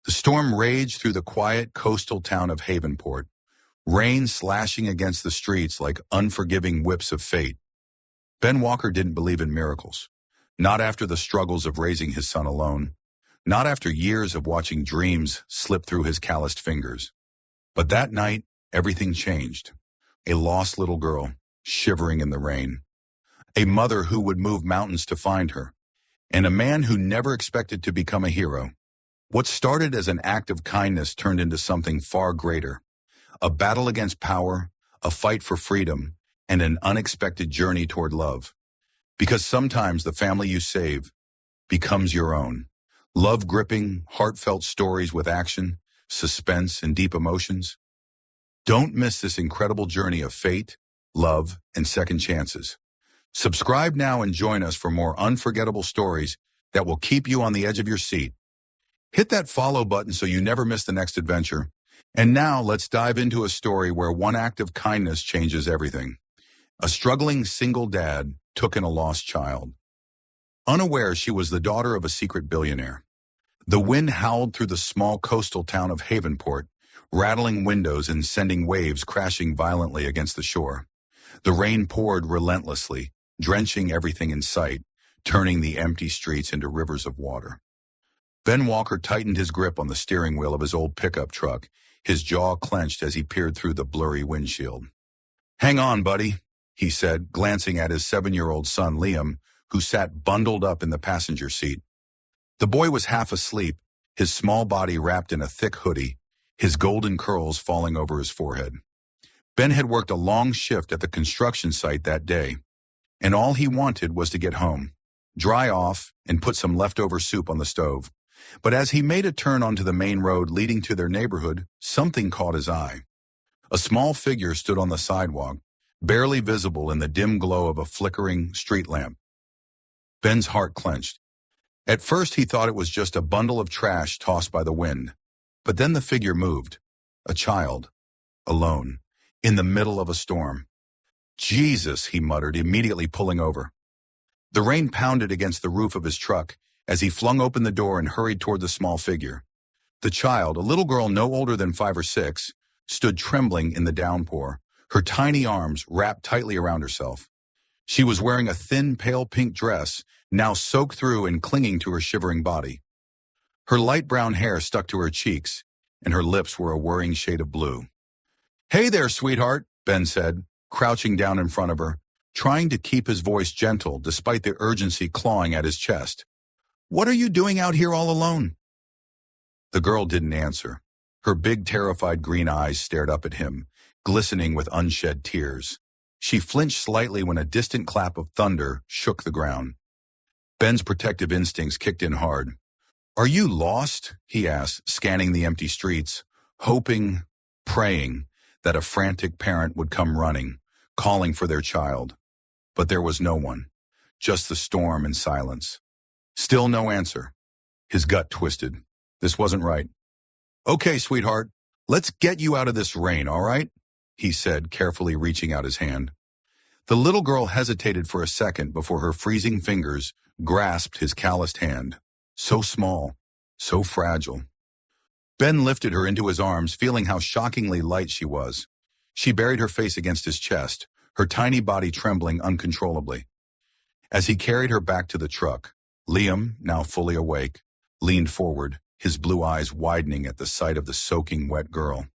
The storm raged through the quiet coastal town of Havenport, rain slashing against the streets like unforgiving whips of fate. Ben Walker didn't believe in miracles. Not after the struggles of raising his son alone. Not after years of watching dreams slip through his calloused fingers. But that night, everything changed. A lost little girl, shivering in the rain. A mother who would move mountains to find her. And a man who never expected to become a hero. What started as an act of kindness turned into something far greater. A battle against power, a fight for freedom, and an unexpected journey toward love. Because sometimes the family you save becomes your own. Love-gripping, heartfelt stories with action, suspense, and deep emotions. Don't miss this incredible journey of fate, love, and second chances. Subscribe now and join us for more unforgettable stories that will keep you on the edge of your seat. Hit that follow button so you never miss the next adventure. And now let's dive into a story where one act of kindness changes everything. A struggling single dad took in a lost child. Unaware she was the daughter of a secret billionaire. The wind howled through the small coastal town of Havenport, rattling windows and sending waves crashing violently against the shore. The rain poured relentlessly, drenching everything in sight, turning the empty streets into rivers of water. Ben Walker tightened his grip on the steering wheel of his old pickup truck, his jaw clenched as he peered through the blurry windshield. "Hang on, buddy," he said, glancing at his 7-year-old son, Liam, who sat bundled up in the passenger seat. The boy was half asleep, his small body wrapped in a thick hoodie, his golden curls falling over his forehead. Ben had worked a long shift at the construction site that day, and all he wanted was to get home, dry off, and put some leftover soup on the stove. But as he made a turn onto the main road leading to their neighborhood, something caught his eye. A small figure stood on the sidewalk, barely visible in the dim glow of a flickering street lamp. Ben's heart clenched. At first he thought it was just a bundle of trash tossed by the wind. But then the figure moved. A child. Alone. In the middle of a storm. "Jesus," he muttered, immediately pulling over. The rain pounded against the roof of his truck as he flung open the door and hurried toward the small figure. The child, a little girl no older than 5 or 6, stood trembling in the downpour, her tiny arms wrapped tightly around herself. She was wearing a thin, pale pink dress, now soaked through and clinging to her shivering body. Her light brown hair stuck to her cheeks, and her lips were a worrying shade of blue. "Hey there, sweetheart," Ben said, crouching down in front of her, trying to keep his voice gentle despite the urgency clawing at his chest. "What are you doing out here all alone?" The girl didn't answer. Her big, terrified green eyes stared up at him, glistening with unshed tears. She flinched slightly when a distant clap of thunder shook the ground. Ben's protective instincts kicked in hard. "Are you lost?" he asked, scanning the empty streets, hoping, praying, that a frantic parent would come running, calling for their child. But there was no one, just the storm and silence. Still no answer. His gut twisted. This wasn't right. "Okay, sweetheart, let's get you out of this rain, all right?" he said, carefully reaching out his hand. The little girl hesitated for a second before her freezing fingers grasped his calloused hand. So small, so fragile. Ben lifted her into his arms, feeling how shockingly light she was. She buried her face against his chest, her tiny body trembling uncontrollably. As he carried her back to the truck, Liam, now fully awake, leaned forward, his blue eyes widening at the sight of the soaking wet girl.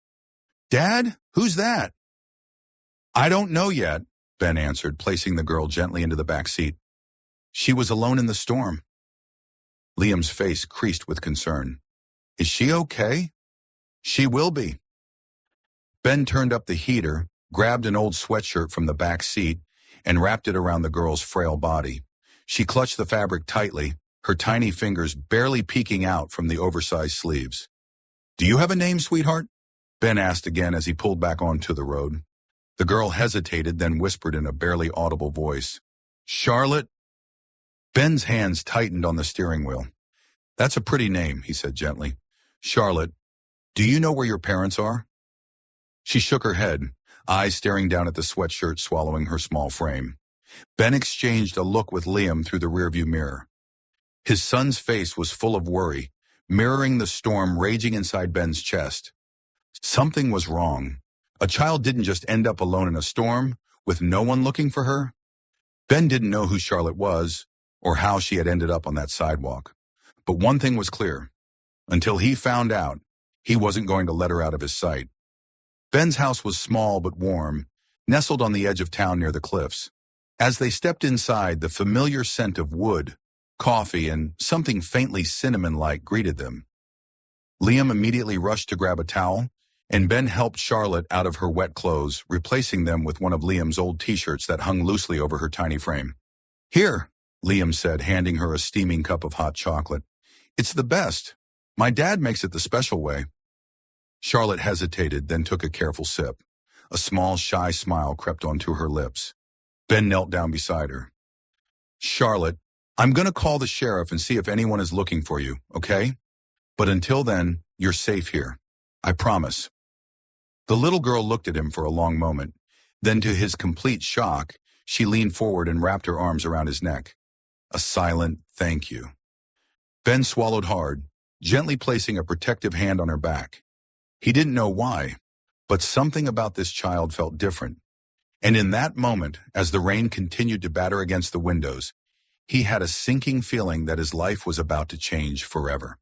"Dad, who's that?" "I don't know yet," Ben answered, placing the girl gently into the back seat. "She was alone in the storm." Liam's face creased with concern. "Is she okay?" "She will be." Ben turned up the heater, grabbed an old sweatshirt from the back seat, and wrapped it around the girl's frail body. She clutched the fabric tightly, her tiny fingers barely peeking out from the oversized sleeves. "Do you have a name, sweetheart?" Ben asked again as he pulled back onto the road. The girl hesitated, then whispered in a barely audible voice, "Charlotte." Ben's hands tightened on the steering wheel. "That's a pretty name," he said gently. "Charlotte, do you know where your parents are?" She shook her head, eyes staring down at the sweatshirt swallowing her small frame. Ben exchanged a look with Liam through the rearview mirror. His son's face was full of worry, mirroring the storm raging inside Ben's chest. Something was wrong. A child didn't just end up alone in a storm, with no one looking for her. Ben didn't know who Charlotte was, or how she had ended up on that sidewalk. But one thing was clear. Until he found out, he wasn't going to let her out of his sight. Ben's house was small but warm, nestled on the edge of town near the cliffs. As they stepped inside, the familiar scent of wood, coffee, and something faintly cinnamon-like greeted them. Liam immediately rushed to grab a towel, and Ben helped Charlotte out of her wet clothes, replacing them with one of Liam's old t-shirts that hung loosely over her tiny frame. "Here," Liam said, handing her a steaming cup of hot chocolate. "It's the best. My dad makes it the special way." Charlotte hesitated, then took a careful sip. A small, shy smile crept onto her lips. Ben knelt down beside her. "Charlotte, I'm going to call the sheriff and see if anyone is looking for you, okay? But until then, you're safe here. I promise." The little girl looked at him for a long moment. Then, to his complete shock, she leaned forward and wrapped her arms around his neck. A silent thank you. Ben swallowed hard, gently placing a protective hand on her back. He didn't know why, but something about this child felt different. And in that moment, as the rain continued to batter against the windows, he had a sinking feeling that his life was about to change forever.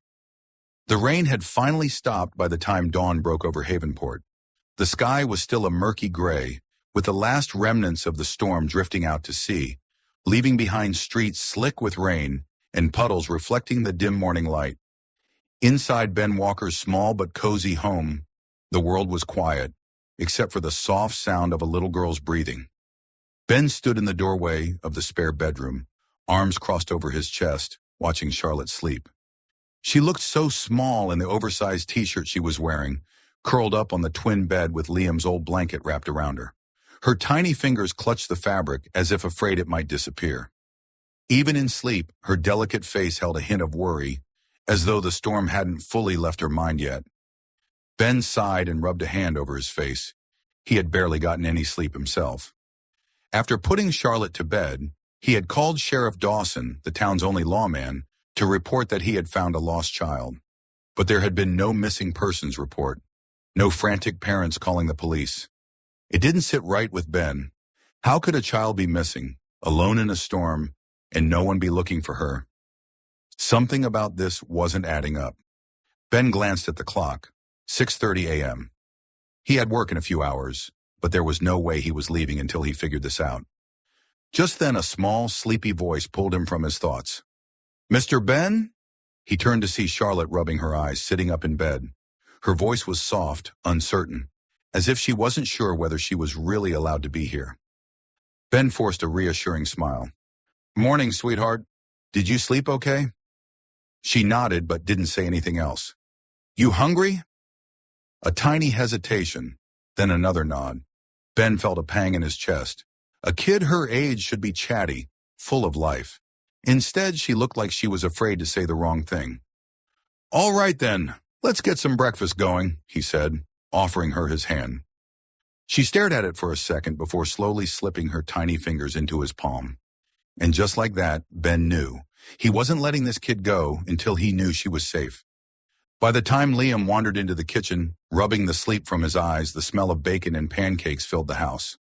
The rain had finally stopped by the time dawn broke over Havenport. The sky was still a murky gray, with the last remnants of the storm drifting out to sea, leaving behind streets slick with rain and puddles reflecting the dim morning light. Inside Ben Walker's small but cozy home, the world was quiet, except for the soft sound of a little girl's breathing. Ben stood in the doorway of the spare bedroom, arms crossed over his chest, watching Charlotte sleep. She looked so small in the oversized t-shirt she was wearing, curled up on the twin bed with Liam's old blanket wrapped around her. Her tiny fingers clutched the fabric as if afraid it might disappear. Even in sleep, her delicate face held a hint of worry, as though the storm hadn't fully left her mind yet. Ben sighed and rubbed a hand over his face. He had barely gotten any sleep himself. After putting Charlotte to bed, he had called Sheriff Dawson, the town's only lawman, to report that he had found a lost child. But there had been no missing persons report, no frantic parents calling the police. It didn't sit right with Ben. How could a child be missing, alone in a storm, and no one be looking for her? Something about this wasn't adding up. Ben glanced at the clock. 6:30 a.m. He had work in a few hours, but there was no way he was leaving until he figured this out. Just then a small, sleepy voice pulled him from his thoughts. "Mr. Ben?" He turned to see Charlotte rubbing her eyes, sitting up in bed. Her voice was soft, uncertain, as if she wasn't sure whether she was really allowed to be here. Ben forced a reassuring smile. "Morning, sweetheart. Did you sleep okay?" She nodded but didn't say anything else. "You hungry?" A tiny hesitation, then another nod. Ben felt a pang in his chest. A kid her age should be chatty, full of life. Instead, she looked like she was afraid to say the wrong thing. "All right then, let's get some breakfast going," he said, offering her his hand. She stared at it for a second before slowly slipping her tiny fingers into his palm. And just like that, Ben knew. He wasn't letting this kid go until he knew she was safe. By the time Liam wandered into the kitchen, rubbing the sleep from his eyes, the smell of bacon and pancakes filled the house.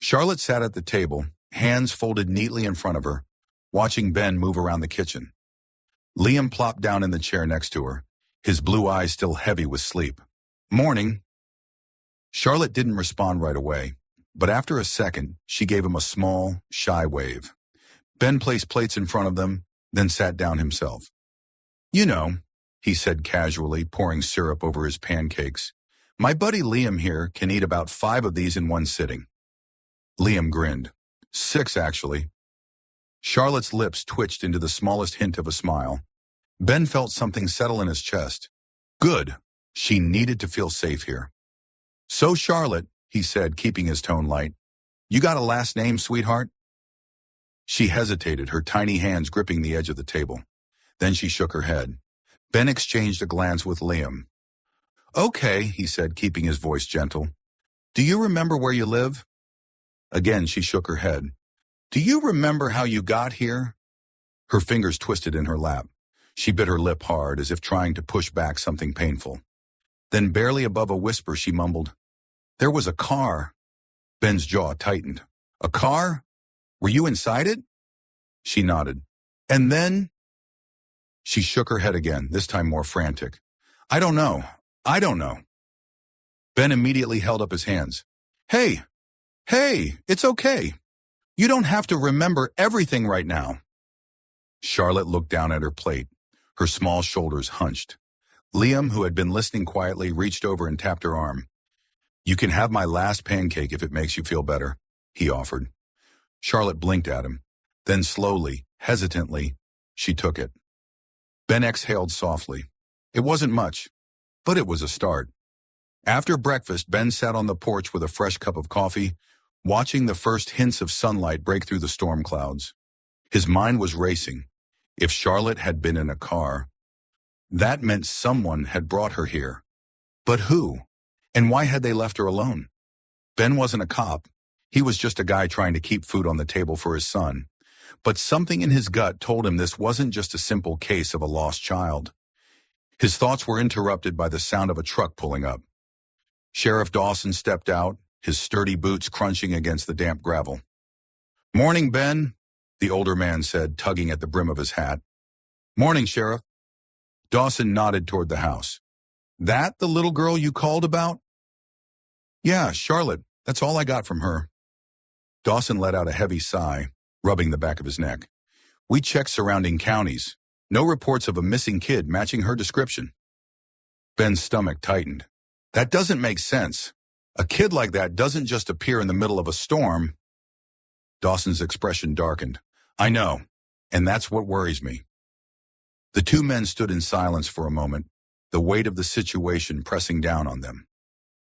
Charlotte sat at the table, hands folded neatly in front of her, watching Ben move around the kitchen. Liam plopped down in the chair next to her, his blue eyes still heavy with sleep. "Morning." Charlotte didn't respond right away, but after a second, she gave him a small, shy wave. Ben placed plates in front of them, then sat down himself. "You know," he said casually, pouring syrup over his pancakes, "my buddy Liam here can eat about 5 of these in one sitting." Liam grinned. 6, actually. Charlotte's lips twitched into the smallest hint of a smile. Ben felt something settle in his chest. Good. She needed to feel safe here. "So, Charlotte," he said, keeping his tone light, "you got a last name, sweetheart?" She hesitated, her tiny hands gripping the edge of the table. Then she shook her head. Ben exchanged a glance with Liam. "Okay," he said, keeping his voice gentle. "Do you remember where you live?" Again, she shook her head. "Do you remember how you got here?" Her fingers twisted in her lap. She bit her lip hard as if trying to push back something painful. Then barely above a whisper, she mumbled, "There was a car." Ben's jaw tightened. "A car? Were you inside it?" She nodded. "And then?" She shook her head again, this time more frantic. "I don't know. I don't know." Ben immediately held up his hands. Hey, it's okay. You don't have to remember everything right now." Charlotte looked down at her plate, her small shoulders hunched. Liam, who had been listening quietly, reached over and tapped her arm. "You can have my last pancake if it makes you feel better," he offered. Charlotte blinked at him. Then slowly, hesitantly, she took it. Ben exhaled softly. It wasn't much, but it was a start. After breakfast, Ben sat on the porch with a fresh cup of coffee, watching the first hints of sunlight break through the storm clouds. His mind was racing. If Charlotte had been in a car, that meant someone had brought her here. But who? And why had they left her alone? Ben wasn't a cop. He was just a guy trying to keep food on the table for his son. But something in his gut told him this wasn't just a simple case of a lost child. His thoughts were interrupted by the sound of a truck pulling up. Sheriff Dawson stepped out, his sturdy boots crunching against the damp gravel. "Morning, Ben," the older man said, tugging at the brim of his hat. "Morning, Sheriff." Dawson nodded toward the house. "That the little girl you called about?" "Yeah, Charlotte. That's all I got from her." Dawson let out a heavy sigh, rubbing the back of his neck. "We checked surrounding counties. No reports of a missing kid matching her description." Ben's stomach tightened. That doesn't make sense. A kid like that doesn't just appear in the middle of a storm. Dawson's expression darkened. "I know, and that's what worries me." The two men stood in silence for a moment, the weight of the situation pressing down on them.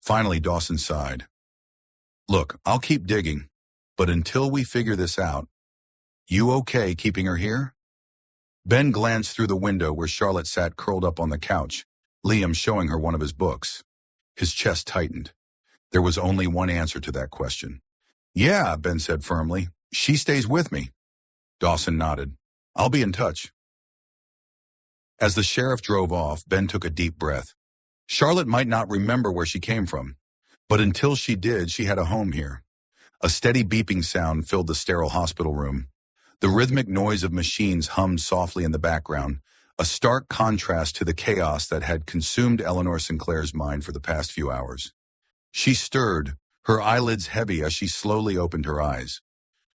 Finally, Dawson sighed. "Look, I'll keep digging, but until we figure this out, you okay keeping her here?" Ben glanced through the window where Charlotte sat curled up on the couch, Liam showing her one of his books. His chest tightened. There was only one answer to that question. "Yeah," Ben said firmly. "She stays with me." Dawson nodded. "I'll be in touch." As the sheriff drove off, Ben took a deep breath. Charlotte might not remember where she came from, but until she did, she had a home here. A steady beeping sound filled the sterile hospital room. The rhythmic noise of machines hummed softly in the background, a stark contrast to the chaos that had consumed Eleanor Sinclair's mind for the past few hours. She stirred, her eyelids heavy as she slowly opened her eyes.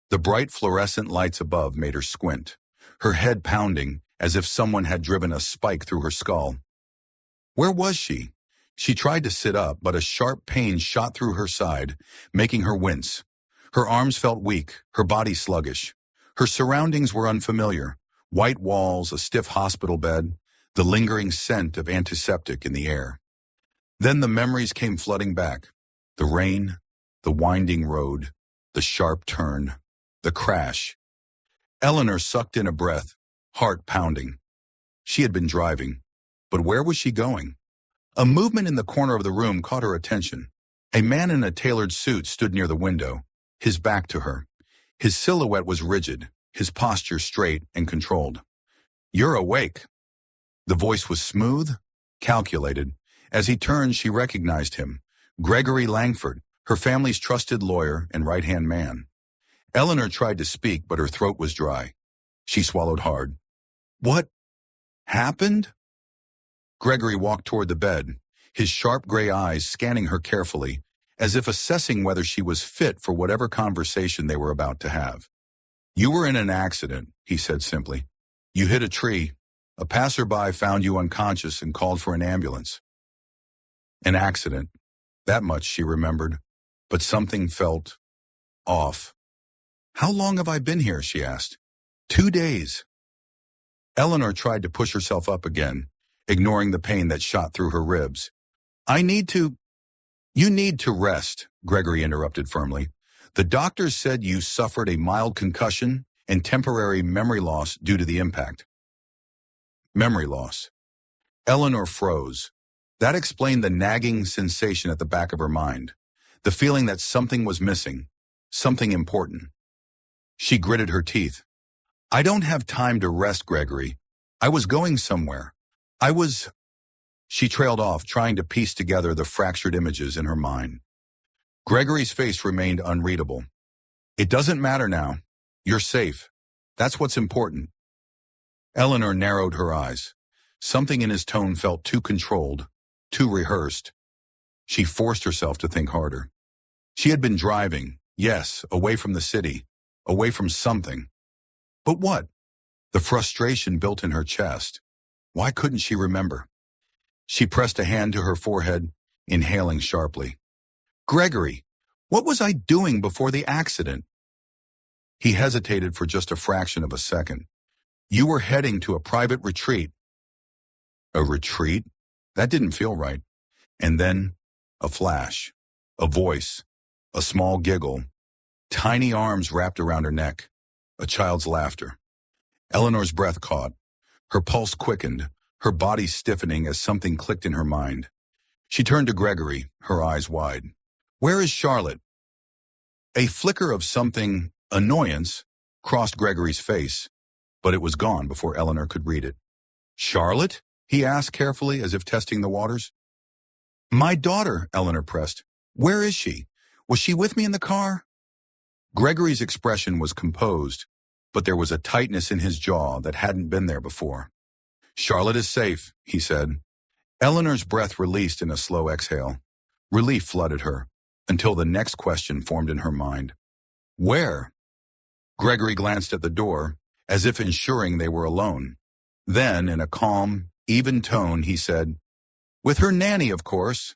The bright fluorescent lights above made her squint, her head pounding as if someone had driven a spike through her skull. Where was she? She tried to sit up, but a sharp pain shot through her side, making her wince. Her arms felt weak, her body sluggish. Her surroundings were unfamiliar. White walls, a stiff hospital bed, the lingering scent of antiseptic in the air. Then the memories came flooding back. The rain, the winding road, the sharp turn, the crash. Eleanor sucked in a breath, heart pounding. She had been driving, but where was she going? A movement in the corner of the room caught her attention. A man in a tailored suit stood near the window, his back to her. His silhouette was rigid, his posture straight and controlled. "You're awake." The voice was smooth, calculated. As he turned, she recognized him. Gregory Langford, her family's trusted lawyer and right-hand man. Eleanor tried to speak, but her throat was dry. She swallowed hard. "What happened?" Gregory walked toward the bed, his sharp gray eyes scanning her carefully, as if assessing whether she was fit for whatever conversation they were about to have. "You were in an accident," he said simply. "You hit a tree. A passerby found you unconscious and called for an ambulance." An accident. That much she remembered, but something felt off. "How long have I been here?" she asked. 2 days. Eleanor tried to push herself up again, ignoring the pain that shot through her ribs. "You need to rest," Gregory interrupted firmly. "The doctors said you suffered a mild concussion and temporary memory loss due to the impact." Memory loss. Eleanor froze. That explained the nagging sensation at the back of her mind, the feeling that something was missing, something important. She gritted her teeth. "I don't have time to rest, Gregory. I was going somewhere. I was... She trailed off, trying to piece together the fractured images in her mind. Gregory's face remained unreadable. It doesn't matter now. You're safe. That's what's important. Eleanor narrowed her eyes. Something in his tone felt too controlled, too rehearsed. She forced herself to think harder. She had been driving, yes, away from the city, away from something. But what? The frustration built in her chest. Why couldn't she remember? She pressed a hand to her forehead, inhaling sharply. Gregory, what was I doing before the accident? He hesitated for just a fraction of a second. You were heading to a private retreat. A retreat? That didn't feel right. And then, a flash, a voice, a small giggle, tiny arms wrapped around her neck, a child's laughter. Eleanor's breath caught. Her pulse quickened, her body stiffening as something clicked in her mind. She turned to Gregory, her eyes wide. Where is Charlotte? A flicker of something, annoyance, crossed Gregory's face, but it was gone before Eleanor could read it. Charlotte? He asked carefully, as if testing the waters. My daughter, Eleanor pressed. Where is she? Was she with me in the car? Gregory's expression was composed, but there was a tightness in his jaw that hadn't been there before. Charlotte is safe, he said. Eleanor's breath released in a slow exhale. Relief flooded her, until the next question formed in her mind. Where? Gregory glanced at the door, as if ensuring they were alone. Then, in a calm, even tone, he said, With her nanny, of course.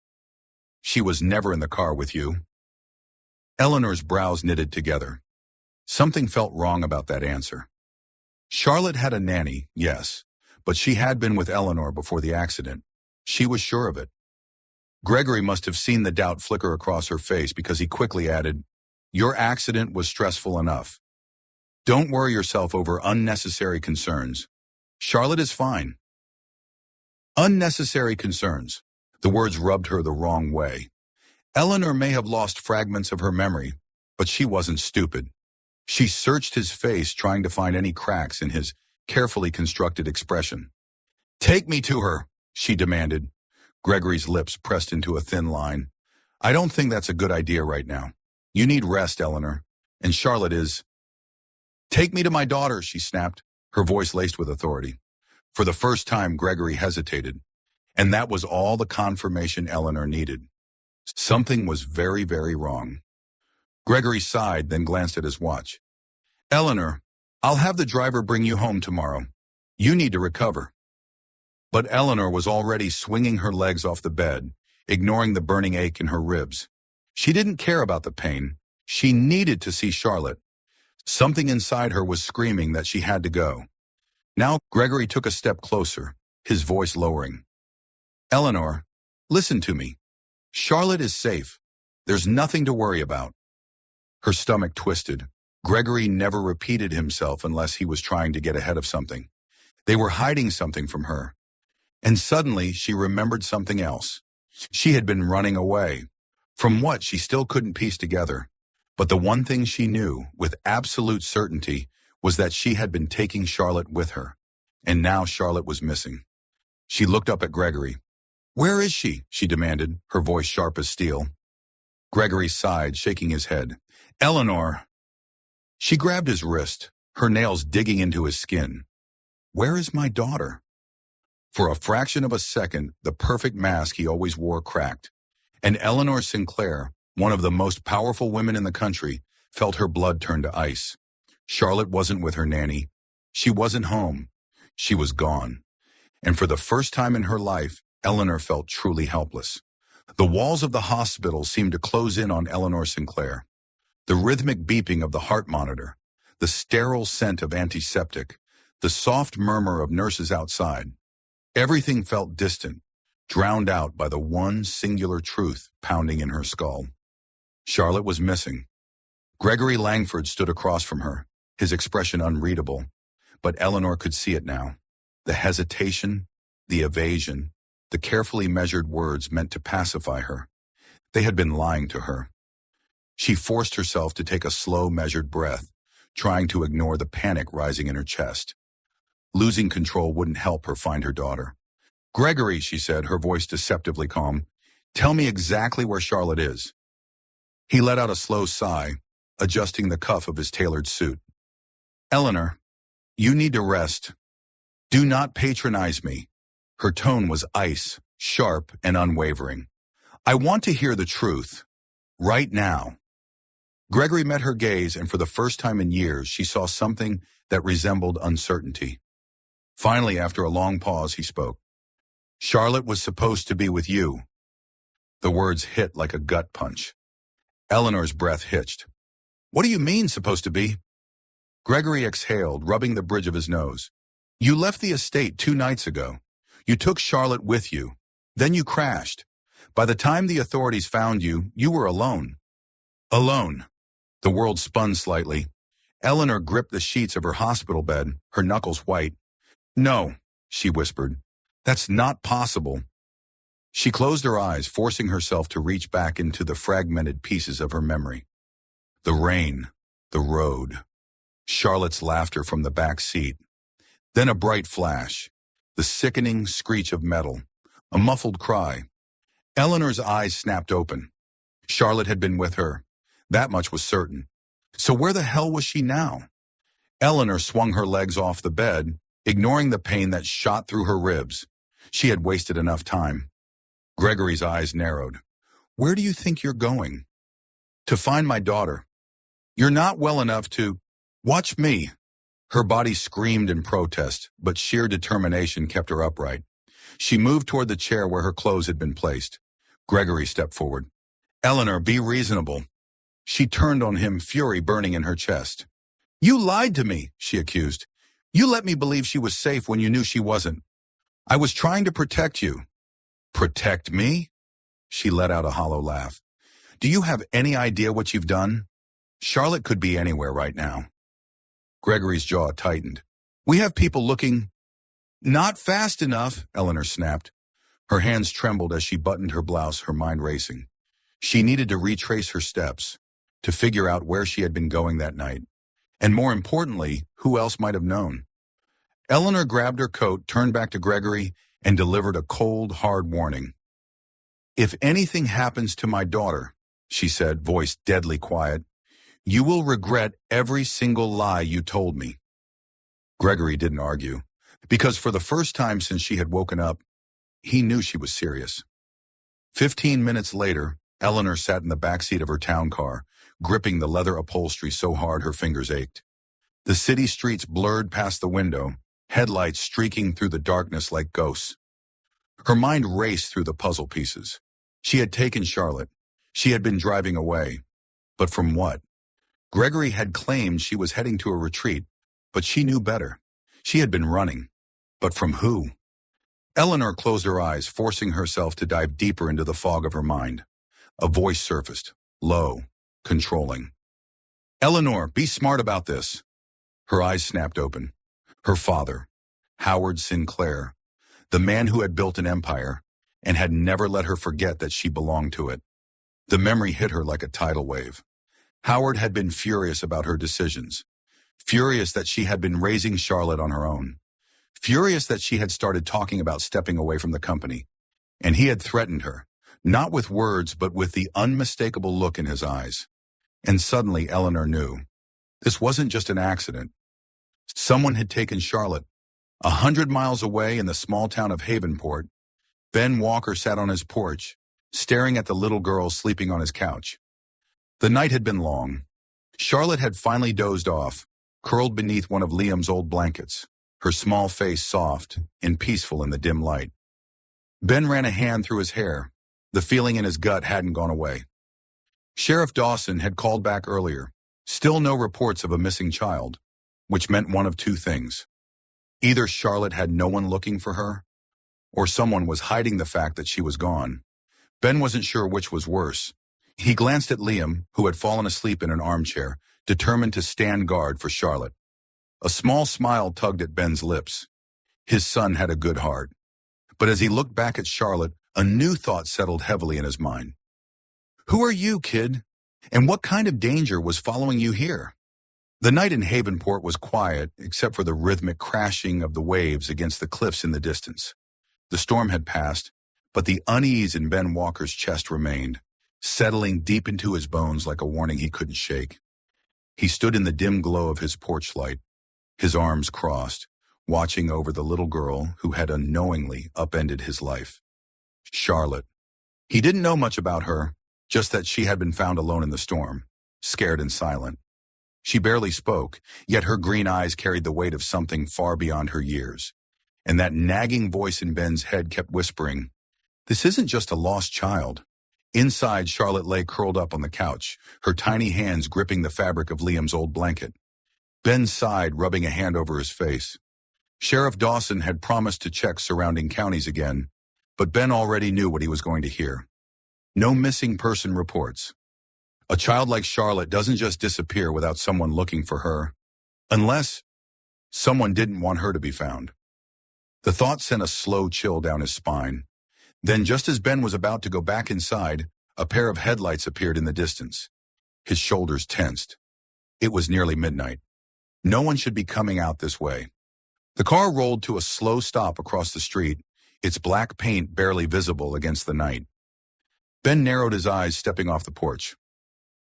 She was never in the car with you. Eleanor's brows knitted together. Something felt wrong about that answer. Charlotte had a nanny, yes, but she had been with Eleanor before the accident. She was sure of it. Gregory must have seen the doubt flicker across her face because he quickly added, Your accident was stressful enough. Don't worry yourself over unnecessary concerns. Charlotte is fine. Unnecessary concerns. The words rubbed her the wrong way. Eleanor may have lost fragments of her memory, but she wasn't stupid. She searched his face, trying to find any cracks in his carefully constructed expression. Take me to her, she demanded. Gregory's lips pressed into a thin line. I don't think that's a good idea right now. You need rest, Eleanor. And Charlotte is... Take me to my daughter, she snapped, her voice laced with authority. For the first time, Gregory hesitated, and that was all the confirmation Eleanor needed. Something was very, very wrong. Gregory sighed, then glanced at his watch. Eleanor, I'll have the driver bring you home tomorrow. You need to recover. But Eleanor was already swinging her legs off the bed, ignoring the burning ache in her ribs. She didn't care about the pain. She needed to see Charlotte. Something inside her was screaming that she had to go. Now Gregory took a step closer, his voice lowering. Eleanor, listen to me. Charlotte is safe. There's nothing to worry about. Her stomach twisted. Gregory never repeated himself unless he was trying to get ahead of something. They were hiding something from her. And suddenly she remembered something else. She had been running away. From what she still couldn't piece together. But the one thing she knew, with absolute certainty, was that she had been taking Charlotte with her. And now Charlotte was missing. She looked up at Gregory. Where is she? She demanded, her voice sharp as steel. Gregory sighed, shaking his head. Eleanor. She grabbed his wrist, her nails digging into his skin. Where is my daughter? For a fraction of a second, the perfect mask he always wore cracked. And Eleanor Sinclair, one of the most powerful women in the country, felt her blood turn to ice. Charlotte wasn't with her nanny. She wasn't home. She was gone. And for the first time in her life, Eleanor felt truly helpless. The walls of the hospital seemed to close in on Eleanor Sinclair. The rhythmic beeping of the heart monitor, the sterile scent of antiseptic, the soft murmur of nurses outside. Everything felt distant, drowned out by the one singular truth pounding in her skull. Charlotte was missing. Gregory Langford stood across from her, his expression unreadable, but Eleanor could see it now. The hesitation, the evasion, the carefully measured words meant to pacify her. They had been lying to her. She forced herself to take a slow, measured breath, trying to ignore the panic rising in her chest. Losing control wouldn't help her find her daughter. "Gregory," she said, her voice deceptively calm, "tell me exactly where Charlotte is." He let out a slow sigh, adjusting the cuff of his tailored suit. "Eleanor, you need to rest. Do not patronize me." Her tone was ice, sharp and unwavering. "I want to hear the truth. Right now." Gregory met her gaze, and for the first time in years, she saw something that resembled uncertainty. Finally, after a long pause, he spoke. "Charlotte was supposed to be with you." The words hit like a gut punch. Eleanor's breath hitched. "What do you mean, supposed to be?" Gregory exhaled, rubbing the bridge of his nose. "You left the estate 2 nights ago. You took Charlotte with you. Then you crashed. By the time the authorities found you, you were alone." Alone. The world spun slightly. Eleanor gripped the sheets of her hospital bed, her knuckles white. "No," she whispered. "That's not possible." She closed her eyes, forcing herself to reach back into the fragmented pieces of her memory. The rain, the road, Charlotte's laughter from the back seat. Then a bright flash, the sickening screech of metal, a muffled cry. Eleanor's eyes snapped open. Charlotte had been with her. That much was certain. So where the hell was she now? Eleanor swung her legs off the bed, ignoring the pain that shot through her ribs. She had wasted enough time. Gregory's eyes narrowed. "Where do you think you're going?" "To find my daughter." "You're not well enough to—" "Watch me." Her body screamed in protest, but sheer determination kept her upright. She moved toward the chair where her clothes had been placed. Gregory stepped forward. "Eleanor, be reasonable." She turned on him, fury burning in her chest. "You lied to me," she accused. "You let me believe she was safe when you knew she wasn't. I was trying to protect you." "Protect me?" She let out a hollow laugh. "Do you have any idea what you've done? Charlotte could be anywhere right now." Gregory's jaw tightened. "We have people looking—" "Not fast enough," Eleanor snapped. Her hands trembled as she buttoned her blouse, her mind racing. She needed to retrace her steps, to figure out where she had been going that night. And more importantly, who else might have known. Eleanor grabbed her coat, turned back to Gregory, and delivered a cold, hard warning. "If anything happens to my daughter," she said, voice deadly quiet, "you will regret every single lie you told me." Gregory didn't argue, because for the first time since she had woken up, he knew she was serious. 15 minutes later, Eleanor sat in the backseat of her town car, gripping the leather upholstery so hard her fingers ached. The city streets blurred past the window, headlights streaking through the darkness like ghosts. Her mind raced through the puzzle pieces. She had taken Charlotte. She had been driving away. But from what? Gregory had claimed she was heading to a retreat, but she knew better. She had been running. But from who? Eleanor closed her eyes, forcing herself to dive deeper into the fog of her mind. A voice surfaced, low, controlling. "Eleanor, be smart about this." Her eyes snapped open. Her father, Howard Sinclair, the man who had built an empire and had never let her forget that she belonged to it. The memory hit her like a tidal wave. Howard had been furious about her decisions, furious that she had been raising Charlotte on her own, furious that she had started talking about stepping away from the company, and he had threatened her, not with words but with the unmistakable look in his eyes. And suddenly Eleanor knew. This wasn't just an accident. Someone had taken Charlotte. 100 miles away in the small town of Havenport, Ben Walker sat on his porch, staring at the little girl sleeping on his couch. The night had been long. Charlotte had finally dozed off, curled beneath one of Liam's old blankets, her small face soft and peaceful in the dim light. Ben ran a hand through his hair. The feeling in his gut hadn't gone away. Sheriff Dawson had called back earlier. Still no reports of a missing child, which meant one of two things. Either Charlotte had no one looking for her, or someone was hiding the fact that she was gone. Ben wasn't sure which was worse. He glanced at Liam, who had fallen asleep in an armchair, determined to stand guard for Charlotte. A small smile tugged at Ben's lips. His son had a good heart. But as he looked back at Charlotte, a new thought settled heavily in his mind. "Who are you, kid? And what kind of danger was following you here?" The night in Havenport was quiet, except for the rhythmic crashing of the waves against the cliffs in the distance. The storm had passed, but the unease in Ben Walker's chest remained, settling deep into his bones like a warning he couldn't shake. He stood in the dim glow of his porch light, his arms crossed, watching over the little girl who had unknowingly upended his life. Charlotte. He didn't know much about her, just that she had been found alone in the storm, scared and silent. She barely spoke, yet her green eyes carried the weight of something far beyond her years. And that nagging voice in Ben's head kept whispering, "This isn't just a lost child." Inside, Charlotte lay curled up on the couch, her tiny hands gripping the fabric of Liam's old blanket. Ben sighed, rubbing a hand over his face. Sheriff Dawson had promised to check surrounding counties again, but Ben already knew what he was going to hear. No missing person reports. A child like Charlotte doesn't just disappear without someone looking for her, unless someone didn't want her to be found. The thought sent a slow chill down his spine. Then, just as Ben was about to go back inside, a pair of headlights appeared in the distance. His shoulders tensed. It was nearly midnight. No one should be coming out this way. The car rolled to a slow stop across the street, its black paint barely visible against the night. Ben narrowed his eyes, stepping off the porch.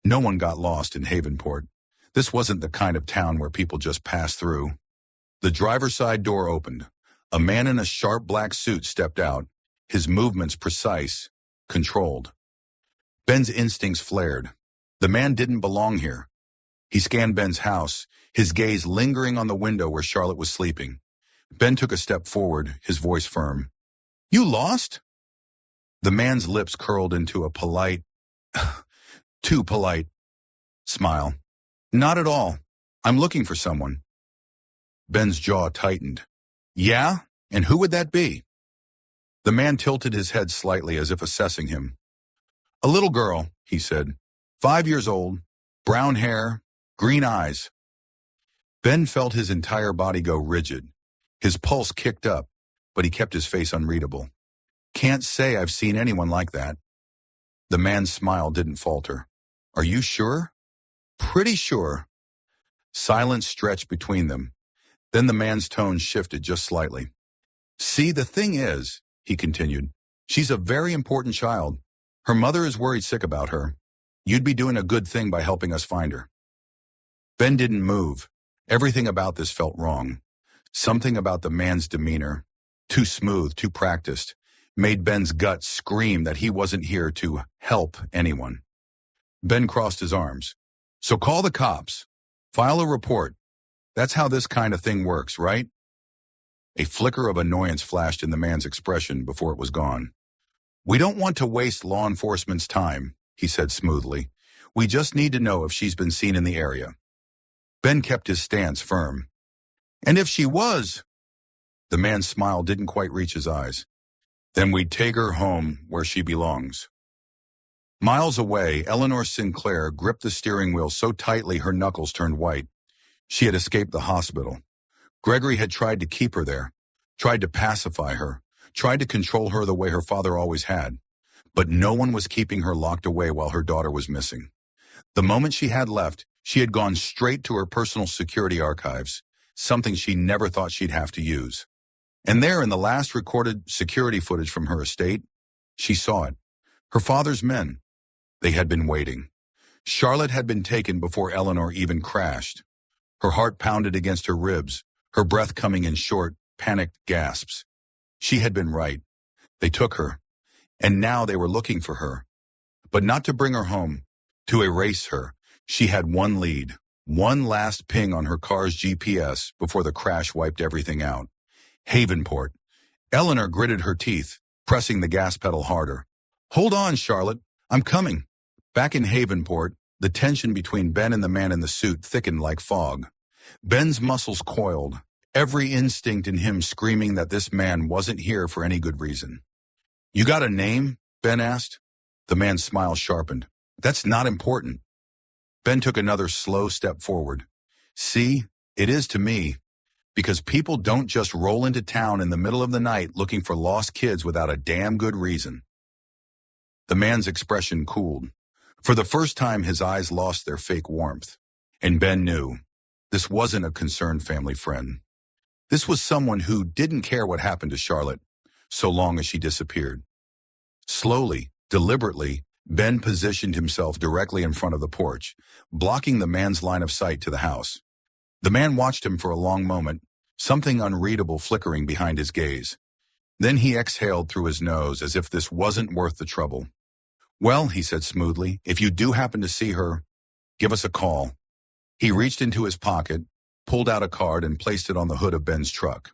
No one got lost in Havenport. This wasn't the kind of town where people just pass through. The driver's side door opened. A man in a sharp black suit stepped out, his movements precise, controlled. Ben's instincts flared. The man didn't belong here. He scanned Ben's house, his gaze lingering on the window where Charlotte was sleeping. Ben took a step forward, his voice firm. "You lost?" The man's lips curled into a polite, too polite, smile. "Not at all. I'm looking for someone." Ben's jaw tightened. "Yeah? And who would that be?" The man tilted his head slightly as if assessing him. "A little girl," he said. 5 years old, brown hair, green eyes." Ben felt his entire body go rigid. His pulse kicked up, but he kept his face unreadable. "Can't say I've seen anyone like that." The man's smile didn't falter. "Are you sure?" "Pretty sure." Silence stretched between them. Then the man's tone shifted just slightly. "See, the thing is," he continued, "she's a very important child. Her mother is worried sick about her. You'd be doing a good thing by helping us find her." Ben didn't move. Everything about this felt wrong. Something about the man's demeanor, too smooth, too practiced, made Ben's gut scream that he wasn't here to help anyone. Ben crossed his arms. "So call the cops. File a report. That's how this kind of thing works, right?" A flicker of annoyance flashed in the man's expression before it was gone. "We don't want to waste law enforcement's time," he said smoothly. "We just need to know if she's been seen in the area." Ben kept his stance firm. "And if she was?" The man's smile didn't quite reach his eyes. "Then we'd take her home where she belongs." Miles away, Eleanor Sinclair gripped the steering wheel so tightly her knuckles turned white. She had escaped the hospital. Gregory had tried to keep her there, tried to pacify her, tried to control her the way her father always had. But no one was keeping her locked away while her daughter was missing. The moment she had left, she had gone straight to her personal security archives, something she never thought she'd have to use. And there, in the last recorded security footage from her estate, she saw it. Her father's men. They had been waiting. Charlotte had been taken before Eleanor even crashed. Her heart pounded against her ribs, her breath coming in short, panicked gasps. She had been right. They took her, and now they were looking for her. But not to bring her home, to erase her. She had one lead, one last ping on her car's GPS before the crash wiped everything out. Havenport. Eleanor gritted her teeth, pressing the gas pedal harder. "Hold on, Charlotte. I'm coming." Back in Havenport, the tension between Ben and the man in the suit thickened like fog. Ben's muscles coiled, every instinct in him screaming that this man wasn't here for any good reason. "You got a name?" Ben asked. The man's smile sharpened. "That's not important." Ben took another slow step forward. "See, it is to me, because people don't just roll into town in the middle of the night looking for lost kids without a damn good reason." The man's expression cooled. For the first time, his eyes lost their fake warmth. And Ben knew. This wasn't a concerned family friend. This was someone who didn't care what happened to Charlotte, so long as she disappeared. Slowly, deliberately, Ben positioned himself directly in front of the porch, blocking the man's line of sight to the house. The man watched him for a long moment, something unreadable flickering behind his gaze. Then he exhaled through his nose as if this wasn't worth the trouble. "Well," he said smoothly, "if you do happen to see her, give us a call." He reached into his pocket, pulled out a card and placed it on the hood of Ben's truck.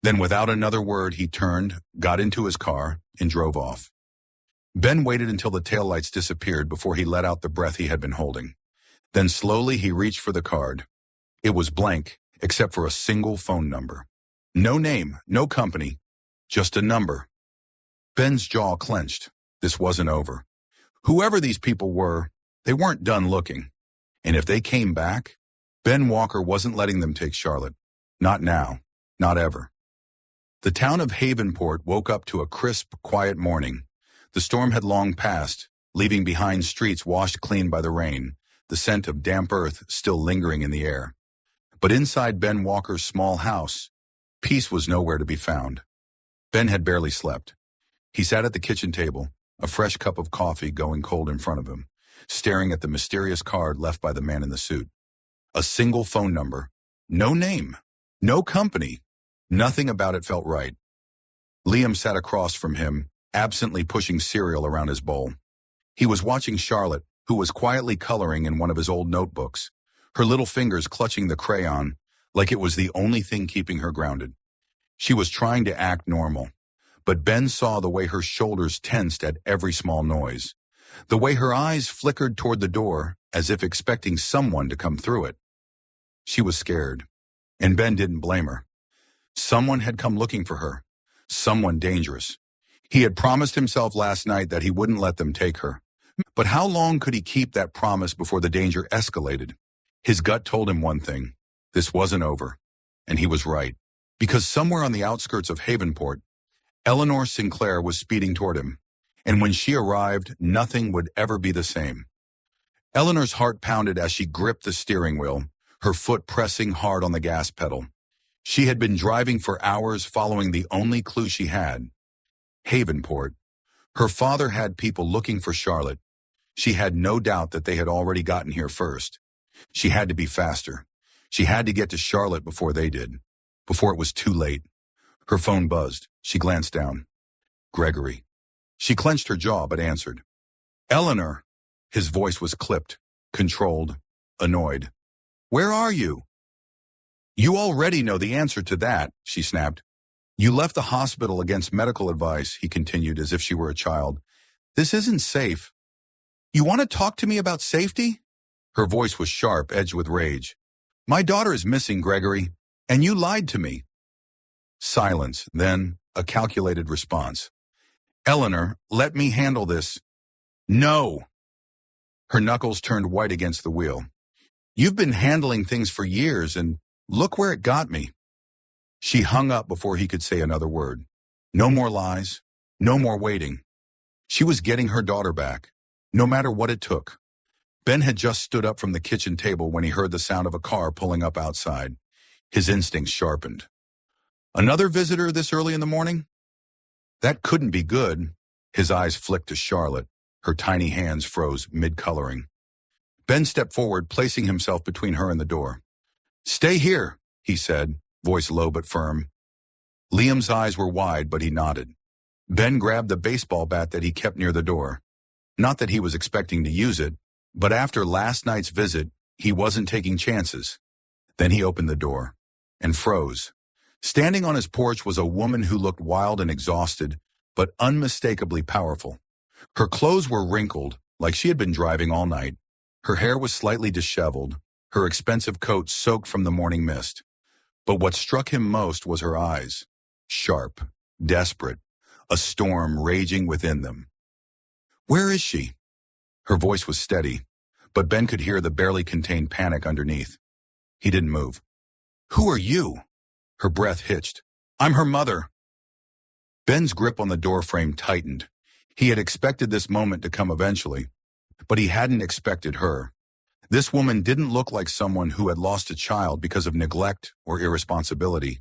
Then without another word, he turned, got into his car, and drove off. Ben waited until the taillights disappeared before he let out the breath he had been holding. Then slowly he reached for the card. It was blank, except for a single phone number. No name, no company, just a number. Ben's jaw clenched. This wasn't over. Whoever these people were, they weren't done looking. And if they came back, Ben Walker wasn't letting them take Charlotte. Not now, not ever. The town of Havenport woke up to a crisp, quiet morning. The storm had long passed, leaving behind streets washed clean by the rain, the scent of damp earth still lingering in the air. But inside Ben Walker's small house, peace was nowhere to be found. Ben had barely slept. He sat at the kitchen table, a fresh cup of coffee going cold in front of him, staring at the mysterious card left by the man in the suit. A single phone number. No name. No company. Nothing about it felt right. Liam sat across from him, absently pushing cereal around his bowl. He was watching Charlotte, who was quietly coloring in one of his old notebooks, her little fingers clutching the crayon like it was the only thing keeping her grounded. She was trying to act normal, but Ben saw the way her shoulders tensed at every small noise, the way her eyes flickered toward the door as if expecting someone to come through it. She was scared, and Ben didn't blame her. Someone had come looking for her, someone dangerous. He had promised himself last night that he wouldn't let them take her. But how long could he keep that promise before the danger escalated? His gut told him one thing. This wasn't over. And he was right. Because somewhere on the outskirts of Havenport, Eleanor Sinclair was speeding toward him. And when she arrived, nothing would ever be the same. Eleanor's heart pounded as she gripped the steering wheel, her foot pressing hard on the gas pedal. She had been driving for hours following the only clue she had. Havenport. Her father had people looking for Charlotte. She had no doubt that they had already gotten here first. She had to be faster. She had to get to Charlotte before they did, before it was too late. Her phone buzzed. She glanced down. Gregory. She clenched her jaw but answered. Eleanor. His voice was clipped, controlled, annoyed. Where are you? You already know the answer to that, she snapped. You left the hospital against medical advice, he continued as if she were a child. This isn't safe. You want to talk to me about safety? Her voice was sharp, edged with rage. My daughter is missing, Gregory, and you lied to me. Silence, then a calculated response. Eleanor, let me handle this. No. Her knuckles turned white against the wheel. You've been handling things for years, and look where it got me. She hung up before he could say another word. No more lies, no more waiting. She was getting her daughter back, no matter what it took. Ben had just stood up from the kitchen table when he heard the sound of a car pulling up outside. His instincts sharpened. Another visitor this early in the morning? That couldn't be good. His eyes flicked to Charlotte. Her tiny hands froze mid-coloring. Ben stepped forward, placing himself between her and the door. Stay here, he said, voice low but firm. Liam's eyes were wide, but he nodded. Ben grabbed the baseball bat that he kept near the door. Not that he was expecting to use it, but after last night's visit, he wasn't taking chances. Then he opened the door and froze. Standing on his porch was a woman who looked wild and exhausted, but unmistakably powerful. Her clothes were wrinkled, like she had been driving all night. Her hair was slightly disheveled, her expensive coat soaked from the morning mist. But what struck him most was her eyes. Sharp, desperate, a storm raging within them. Where is she? Her voice was steady, but Ben could hear the barely contained panic underneath. He didn't move. Who are you? Her breath hitched. I'm her mother. Ben's grip on the doorframe tightened. He had expected this moment to come eventually, but he hadn't expected her. This woman didn't look like someone who had lost a child because of neglect or irresponsibility.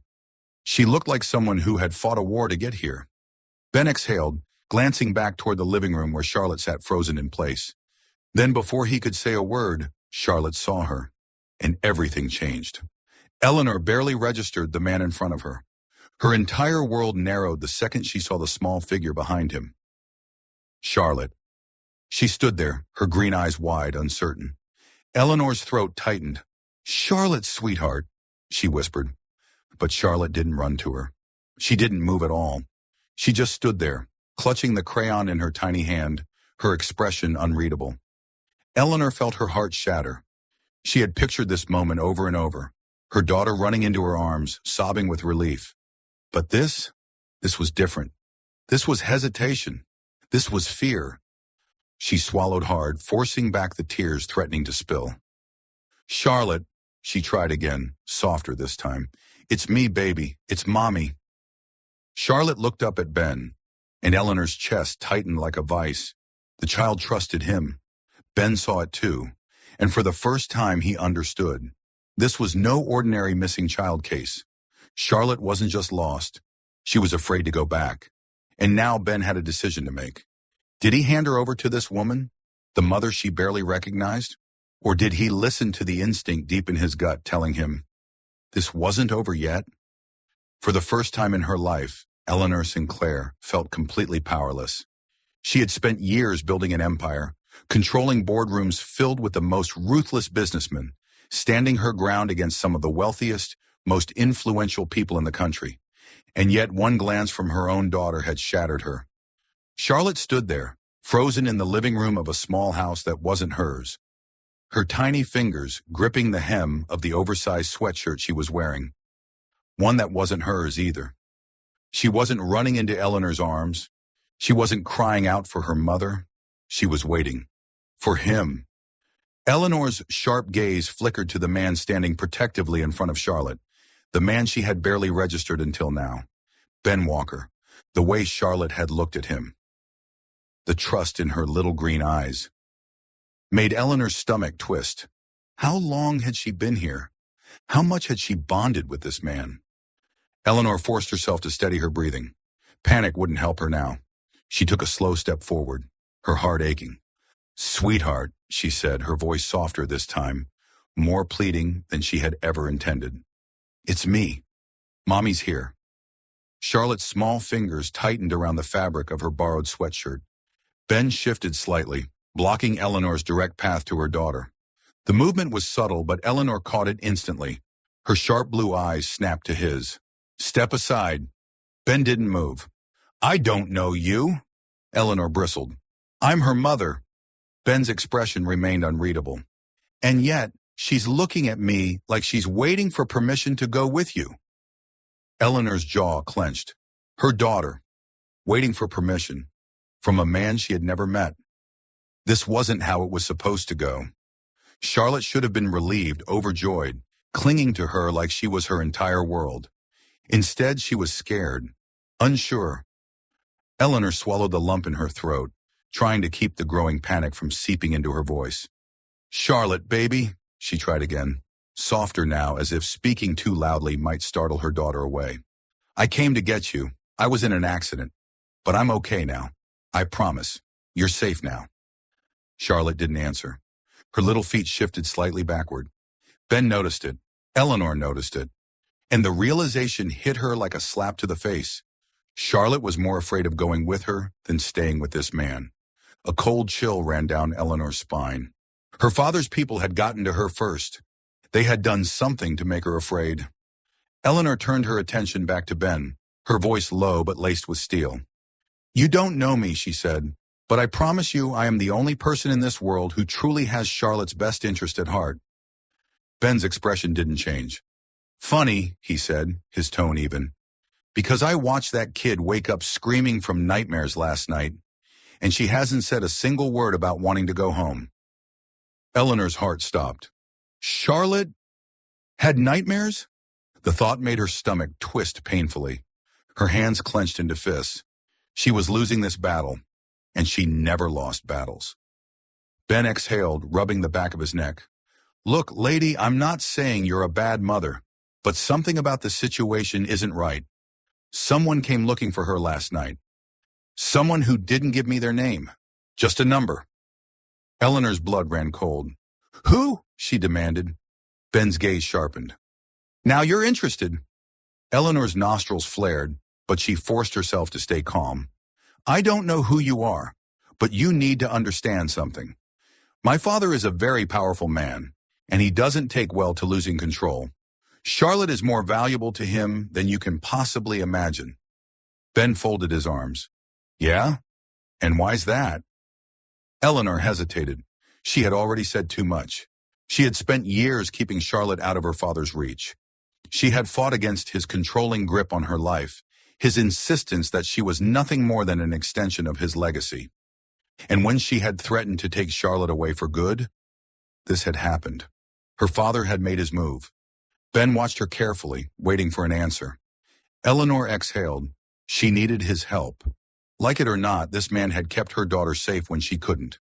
She looked like someone who had fought a war to get here. Ben exhaled, glancing back toward the living room where Charlotte sat frozen in place. Then before he could say a word, Charlotte saw her, and everything changed. Eleanor barely registered the man in front of her. Her entire world narrowed the second she saw the small figure behind him. Charlotte. She stood there, her green eyes wide, uncertain. Eleanor's throat tightened. "Charlotte, sweetheart," she whispered. But Charlotte didn't run to her. She didn't move at all. She just stood there, clutching the crayon in her tiny hand, her expression unreadable. Eleanor felt her heart shatter. She had pictured this moment over and over, her daughter running into her arms, sobbing with relief. But this was different. This was hesitation. This was fear. She swallowed hard, forcing back the tears threatening to spill. "Charlotte," she tried again, softer this time. "It's me, baby. It's Mommy." Charlotte looked up at Ben, and Eleanor's chest tightened like a vice. The child trusted him. Ben saw it too, and for the first time he understood. This was no ordinary missing child case. Charlotte wasn't just lost. She was afraid to go back. And now Ben had a decision to make. Did he hand her over to this woman, the mother she barely recognized? Or did he listen to the instinct deep in his gut telling him, this wasn't over yet? For the first time in her life, Eleanor Sinclair felt completely powerless. She had spent years building an empire, controlling boardrooms filled with the most ruthless businessmen, standing her ground against some of the wealthiest, most influential people in the country. And yet one glance from her own daughter had shattered her. Charlotte stood there, frozen in the living room of a small house that wasn't hers, her tiny fingers gripping the hem of the oversized sweatshirt she was wearing. One that wasn't hers either. She wasn't running into Eleanor's arms. She wasn't crying out for her mother. She was waiting. For him. Eleanor's sharp gaze flickered to the man standing protectively in front of Charlotte, the man she had barely registered until now. Ben Walker, the way Charlotte had looked at him. The trust in her little green eyes made Eleanor's stomach twist. How long had she been here? How much had she bonded with this man? Eleanor forced herself to steady her breathing. Panic wouldn't help her now. She took a slow step forward, her heart aching. "Sweetheart," she said, her voice softer this time, more pleading than she had ever intended. "It's me. Mommy's here." Charlotte's small fingers tightened around the fabric of her borrowed sweatshirt. Ben shifted slightly, blocking Eleanor's direct path to her daughter. The movement was subtle, but Eleanor caught it instantly. Her sharp blue eyes snapped to his. "Step aside." Ben didn't move. "I don't know you," Eleanor bristled. "I'm her mother." Ben's expression remained unreadable. "And yet, she's looking at me like she's waiting for permission to go with you." Eleanor's jaw clenched. Her daughter, waiting for permission, from a man she had never met. This wasn't how it was supposed to go. Charlotte should have been relieved, overjoyed, clinging to her like she was her entire world. Instead, she was scared, unsure. Eleanor swallowed the lump in her throat, trying to keep the growing panic from seeping into her voice. "Charlotte, baby," she tried again, softer now, as if speaking too loudly might startle her daughter away. "I came to get you. I was in an accident. But I'm okay now. I promise. You're safe now." Charlotte didn't answer. Her little feet shifted slightly backward. Ben noticed it. Eleanor noticed it. And the realization hit her like a slap to the face. Charlotte was more afraid of going with her than staying with this man. A cold chill ran down Eleanor's spine. Her father's people had gotten to her first. They had done something to make her afraid. Eleanor turned her attention back to Ben, her voice low but laced with steel. "You don't know me," she said, "but I promise you I am the only person in this world who truly has Charlotte's best interest at heart." Ben's expression didn't change. "Funny," he said, his tone even, "because I watched that kid wake up screaming from nightmares last night, and she hasn't said a single word about wanting to go home." Eleanor's heart stopped. Charlotte had nightmares? The thought made her stomach twist painfully. Her hands clenched into fists. She was losing this battle, and she never lost battles. Ben exhaled, rubbing the back of his neck. Look, lady, I'm not saying you're a bad mother, but something about the situation isn't right. Someone came looking for her last night. Someone who didn't give me their name. Just a number. Eleanor's blood ran cold. Who? She demanded. Ben's gaze sharpened. Now you're interested. Eleanor's nostrils flared, but she forced herself to stay calm. I don't know who you are, but you need to understand something. My father is a very powerful man, and he doesn't take well to losing control. Charlotte is more valuable to him than you can possibly imagine. Ben folded his arms. Yeah? And why's that? Eleanor hesitated. She had already said too much. She had spent years keeping Charlotte out of her father's reach. She had fought against his controlling grip on her life, his insistence that she was nothing more than an extension of his legacy. And when she had threatened to take Charlotte away for good, this had happened. Her father had made his move. Ben watched her carefully, waiting for an answer. Eleanor exhaled. She needed his help. Like it or not, this man had kept her daughter safe when she couldn't.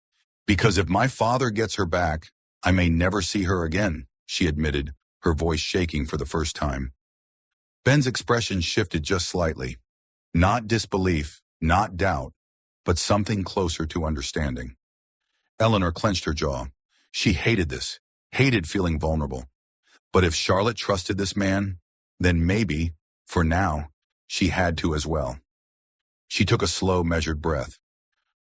Because if my father gets her back, I may never see her again, she admitted, her voice shaking for the first time. Ben's expression shifted just slightly. Not disbelief, not doubt, but something closer to understanding. Eleanor clenched her jaw. She hated this, hated feeling vulnerable. But if Charlotte trusted this man, then maybe, for now, she had to as well. She took a slow, measured breath.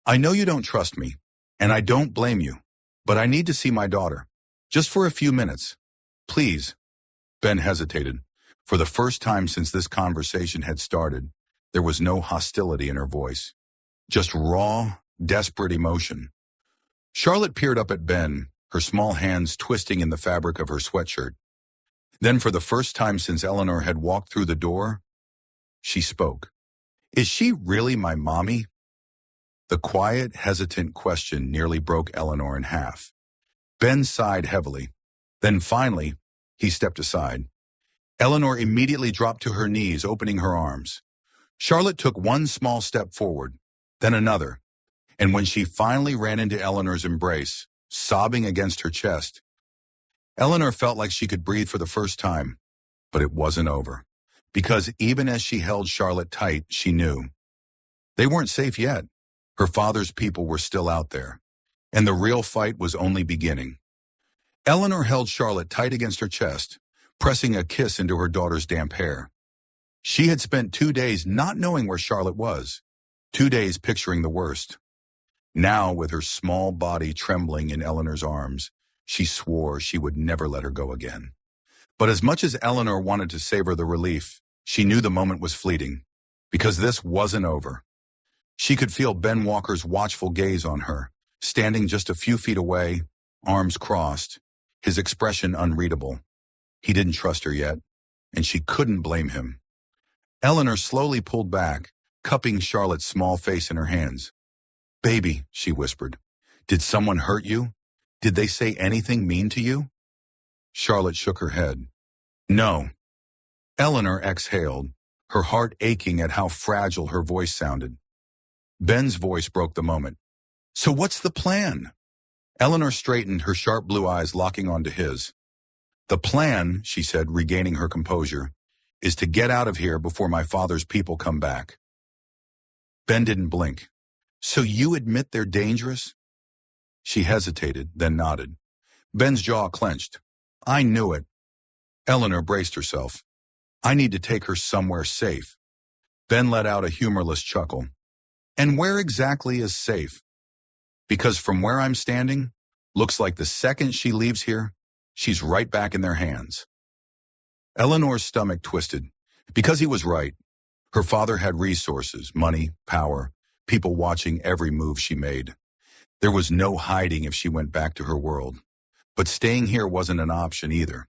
I know you don't trust me, and I don't blame you, but I need to see my daughter. Just for a few minutes. Please. Ben hesitated. For the first time since this conversation had started, there was no hostility in her voice. Just raw, desperate emotion. Charlotte peered up at Ben, her small hands twisting in the fabric of her sweatshirt. Then for the first time since Eleanor had walked through the door, she spoke. Is she really my mommy? The quiet, hesitant question nearly broke Eleanor in half. Ben sighed heavily. Then finally, he stepped aside. Eleanor immediately dropped to her knees, opening her arms. Charlotte took one small step forward, then another, and when she finally ran into Eleanor's embrace, sobbing against her chest, Eleanor felt like she could breathe for the first time, but it wasn't over. Because even as she held Charlotte tight, she knew. They weren't safe yet. Her father's people were still out there, and the real fight was only beginning. Eleanor held Charlotte tight against her chest, pressing a kiss into her daughter's damp hair. She had spent 2 days not knowing where Charlotte was, 2 days picturing the worst. Now, with her small body trembling in Eleanor's arms, she swore she would never let her go again. But as much as Eleanor wanted to savor the relief, she knew the moment was fleeting, because this wasn't over. She could feel Ben Walker's watchful gaze on her, standing just a few feet away, arms crossed, his expression unreadable. He didn't trust her yet, and she couldn't blame him. Eleanor slowly pulled back, cupping Charlotte's small face in her hands. Baby, she whispered, did someone hurt you? Did they say anything mean to you? Charlotte shook her head. No. Eleanor exhaled, her heart aching at how fragile her voice sounded. Ben's voice broke the moment. So what's the plan? Eleanor straightened, her sharp blue eyes locking onto his. The plan, she said, regaining her composure, is to get out of here before my father's people come back. Ben didn't blink. So you admit they're dangerous? She hesitated, then nodded. Ben's jaw clenched. I knew it. Eleanor braced herself. I need to take her somewhere safe. Ben let out a humorless chuckle. And where exactly is safe? Because from where I'm standing, looks like the second she leaves here, she's right back in their hands. Eleanor's stomach twisted. Because he was right. Her father had resources, money, power, people watching every move she made. There was no hiding if she went back to her world. But staying here wasn't an option either.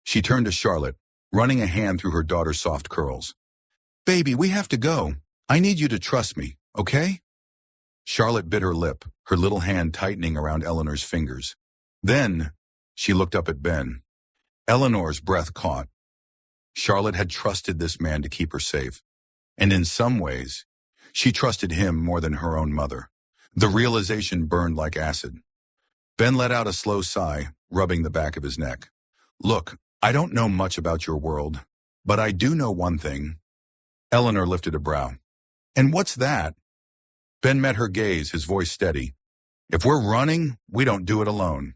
She turned to Charlotte, running a hand through her daughter's soft curls. Baby, we have to go. I need you to trust me, okay? Charlotte bit her lip, her little hand tightening around Eleanor's fingers. Then, she looked up at Ben. Eleanor's breath caught. Charlotte had trusted this man to keep her safe. And in some ways, she trusted him more than her own mother. The realization burned like acid. Ben let out a slow sigh, rubbing the back of his neck. Look, I don't know much about your world, but I do know one thing. Eleanor lifted a brow. And what's that? Ben met her gaze, his voice steady. If we're running, we don't do it alone.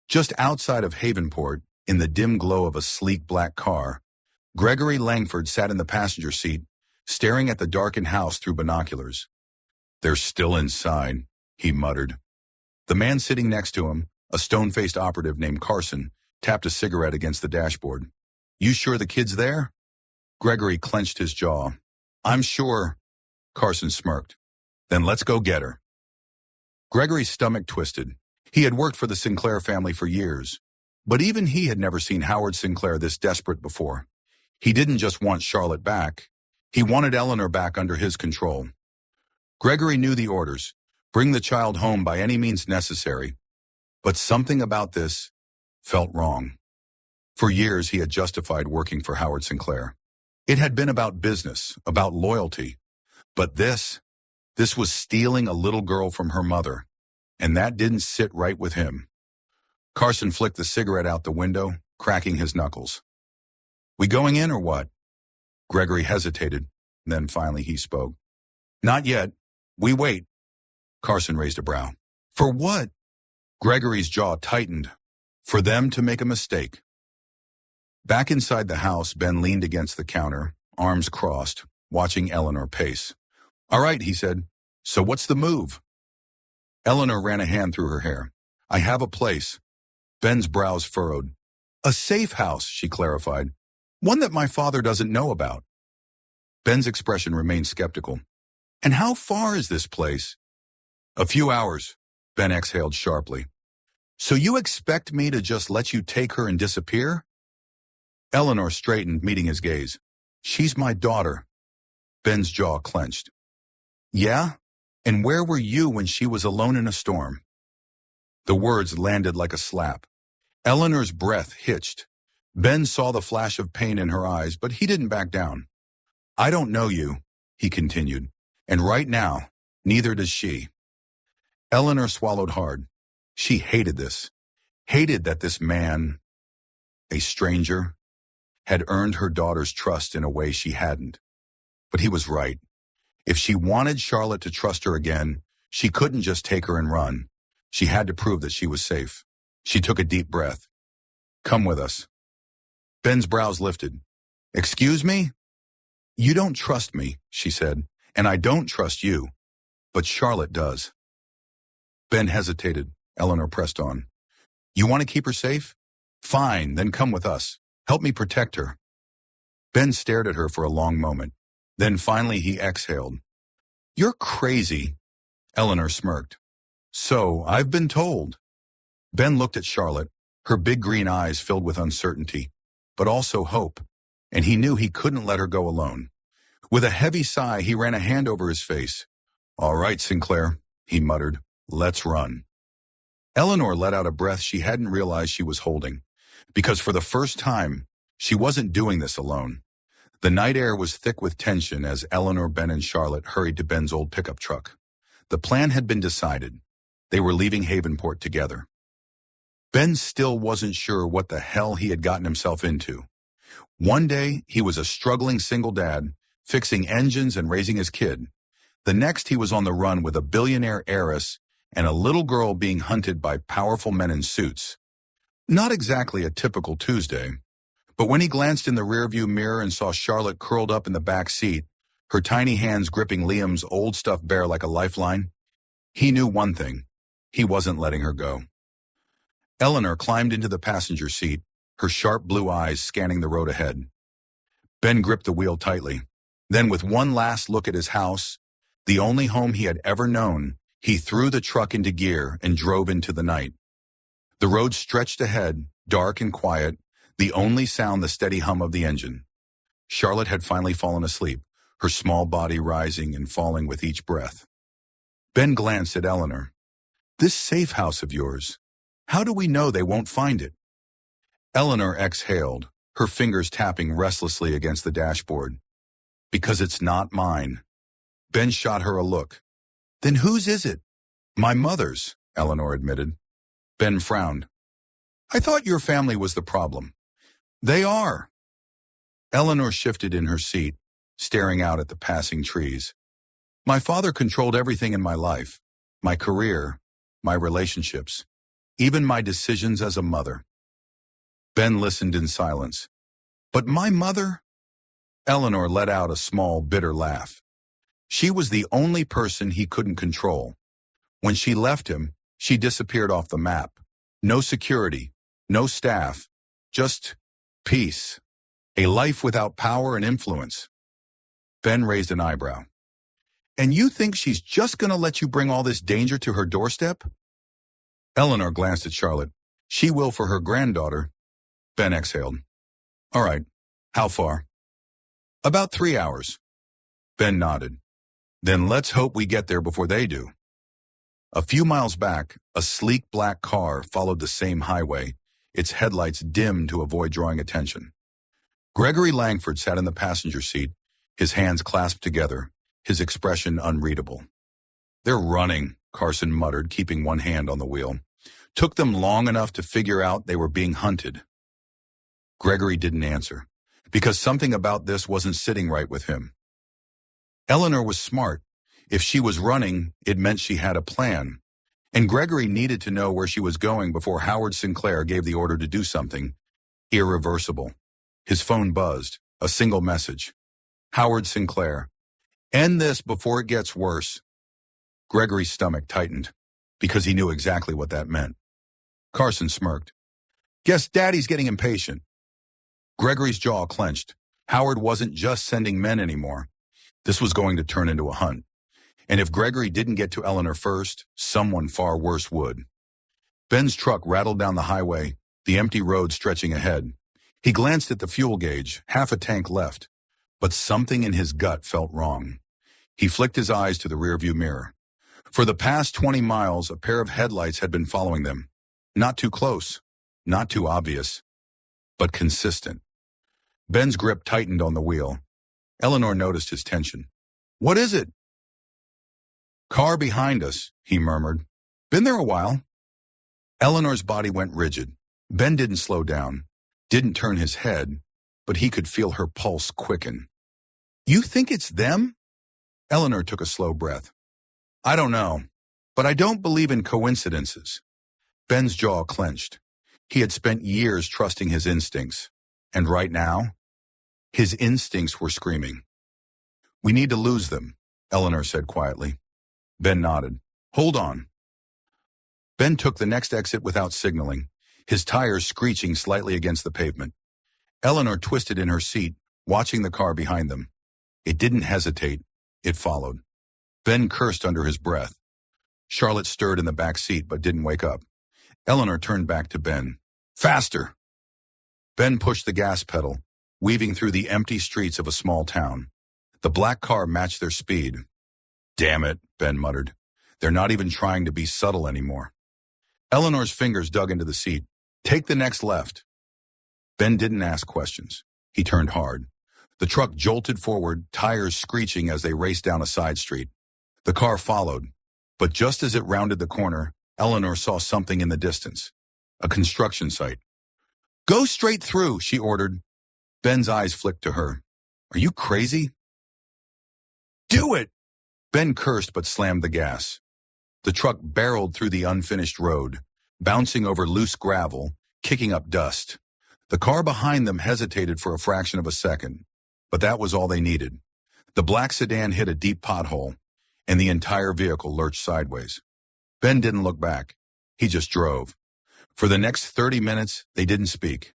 Just outside of Havenport, in the dim glow of a sleek black car, Gregory Langford sat in the passenger seat, staring at the darkened house through binoculars. They're still inside, he muttered. The man sitting next to him, a stone-faced operative named Carson, tapped a cigarette against the dashboard. You sure the kid's there? Gregory clenched his jaw. I'm sure. Carson smirked. Then let's go get her. Gregory's stomach twisted. He had worked for the Sinclair family for years, but even he had never seen Howard Sinclair this desperate before. He didn't just want Charlotte back. He wanted Eleanor back under his control. Gregory knew the orders. Bring the child home by any means necessary. But something about this felt wrong. For years he had justified working for Howard Sinclair. It had been about business, about loyalty. But this was stealing a little girl from her mother, and that didn't sit right with him. Carson flicked the cigarette out the window, cracking his knuckles. We going in or what? Gregory hesitated, then finally he spoke. Not yet. We wait. Carson raised a brow. For what? Gregory's jaw tightened. For them to make a mistake. Back inside the house, Ben leaned against the counter, arms crossed, watching Eleanor pace. All right, he said. So what's the move? Eleanor ran a hand through her hair. I have a place. Ben's brows furrowed. A safe house, she clarified. One that my father doesn't know about. Ben's expression remained skeptical. And how far is this place? A few hours, Ben exhaled sharply. So you expect me to just let you take her and disappear? Eleanor straightened, meeting his gaze. She's my daughter. Ben's jaw clenched. Yeah? And where were you when she was alone in a storm? The words landed like a slap. Eleanor's breath hitched. Ben saw the flash of pain in her eyes, but he didn't back down. I don't know you, he continued, and right now, neither does she. Eleanor swallowed hard. She hated this. Hated that this man, a stranger, had earned her daughter's trust in a way she hadn't. But he was right. If she wanted Charlotte to trust her again, she couldn't just take her and run. She had to prove that she was safe. She took a deep breath. Come with us. Ben's brows lifted. Excuse me? You don't trust me, she said, and I don't trust you. But Charlotte does. Ben hesitated. Eleanor pressed on. You want to keep her safe? Fine, then come with us. Help me protect her. Ben stared at her for a long moment. Then finally he exhaled. You're crazy. Eleanor smirked. So, I've been told. Ben looked at Charlotte, her big green eyes filled with uncertainty, but also hope, and he knew he couldn't let her go alone. With a heavy sigh, he ran a hand over his face. All right, Sinclair, he muttered. Let's run. Eleanor let out a breath she hadn't realized she was holding, because for the first time, she wasn't doing this alone. The night air was thick with tension as Eleanor, Ben, and Charlotte hurried to Ben's old pickup truck. The plan had been decided. They were leaving Havenport together. Ben still wasn't sure what the hell he had gotten himself into. One day, he was a struggling single dad, fixing engines and raising his kid. The next, he was on the run with a billionaire heiress and a little girl being hunted by powerful men in suits. Not exactly a typical Tuesday, but when he glanced in the rearview mirror and saw Charlotte curled up in the back seat, her tiny hands gripping Liam's old stuffed bear like a lifeline, he knew one thing. He wasn't letting her go. Eleanor climbed into the passenger seat, her sharp blue eyes scanning the road ahead. Ben gripped the wheel tightly. Then with one last look at his house, the only home he had ever known, he threw the truck into gear and drove into the night. The road stretched ahead, dark and quiet, the only sound the steady hum of the engine. Charlotte had finally fallen asleep, her small body rising and falling with each breath. Ben glanced at Eleanor. This safe house of yours, how do we know they won't find it? Eleanor exhaled, her fingers tapping restlessly against the dashboard. Because it's not mine. Ben shot her a look. Then whose is it? My mother's, Eleanor admitted. Ben frowned. I thought your family was the problem. They are. Eleanor shifted in her seat, staring out at the passing trees. My father controlled everything in my life, my career, my relationships, even my decisions as a mother. Ben listened in silence. But my mother? Eleanor let out a small, bitter laugh. She was the only person he couldn't control. When she left him, she disappeared off the map. No security, no staff, just peace. A life without power and influence. Ben raised an eyebrow. And you think she's just going to let you bring all this danger to her doorstep? Eleanor glanced at Charlotte. She will for her granddaughter. Ben exhaled. All right. How far? About 3 hours. Ben nodded. Then let's hope we get there before they do. A few miles back, a sleek black car followed the same highway, its headlights dimmed to avoid drawing attention. Gregory Langford sat in the passenger seat, his hands clasped together, his expression unreadable. They're running, Carson muttered, keeping one hand on the wheel. Took them long enough to figure out they were being hunted. Gregory didn't answer, because something about this wasn't sitting right with him. Eleanor was smart. If she was running, it meant she had a plan. And Gregory needed to know where she was going before Howard Sinclair gave the order to do something irreversible. His phone buzzed, a single message. Howard Sinclair. End this before it gets worse. Gregory's stomach tightened, because he knew exactly what that meant. Carson smirked. Guess Daddy's getting impatient. Gregory's jaw clenched. Howard wasn't just sending men anymore. This was going to turn into a hunt. And if Gregory didn't get to Eleanor first, someone far worse would. Ben's truck rattled down the highway, the empty road stretching ahead. He glanced at the fuel gauge, half a tank left. But something in his gut felt wrong. He flicked his eyes to the rearview mirror. For the past 20 miles, a pair of headlights had been following them. Not too close, not too obvious, but consistent. Ben's grip tightened on the wheel. Eleanor noticed his tension. What is it? Car behind us, he murmured. Been there a while. Eleanor's body went rigid. Ben didn't slow down, didn't turn his head, but he could feel her pulse quicken. You think it's them? Eleanor took a slow breath. I don't know, but I don't believe in coincidences. Ben's jaw clenched. He had spent years trusting his instincts, and right now, his instincts were screaming. We need to lose them, Eleanor said quietly. Ben nodded. Hold on. Ben took the next exit without signaling, his tires screeching slightly against the pavement. Eleanor twisted in her seat, watching the car behind them. It didn't hesitate. It followed. Ben cursed under his breath. Charlotte stirred in the back seat but didn't wake up. Eleanor turned back to Ben. Faster! Ben pushed the gas pedal, weaving through the empty streets of a small town. The black car matched their speed. Damn it, Ben muttered. They're not even trying to be subtle anymore. Eleanor's fingers dug into the seat. Take the next left. Ben didn't ask questions. He turned hard. The truck jolted forward, tires screeching as they raced down a side street. The car followed, but just as it rounded the corner, Eleanor saw something in the distance. A construction site. Go straight through, she ordered. Ben's eyes flicked to her. Are you crazy? Do it! Ben cursed but slammed the gas. The truck barreled through the unfinished road, bouncing over loose gravel, kicking up dust. The car behind them hesitated for a fraction of a second, but that was all they needed. The black sedan hit a deep pothole, and the entire vehicle lurched sideways. Ben didn't look back. He just drove. For the next 30 minutes, they didn't speak.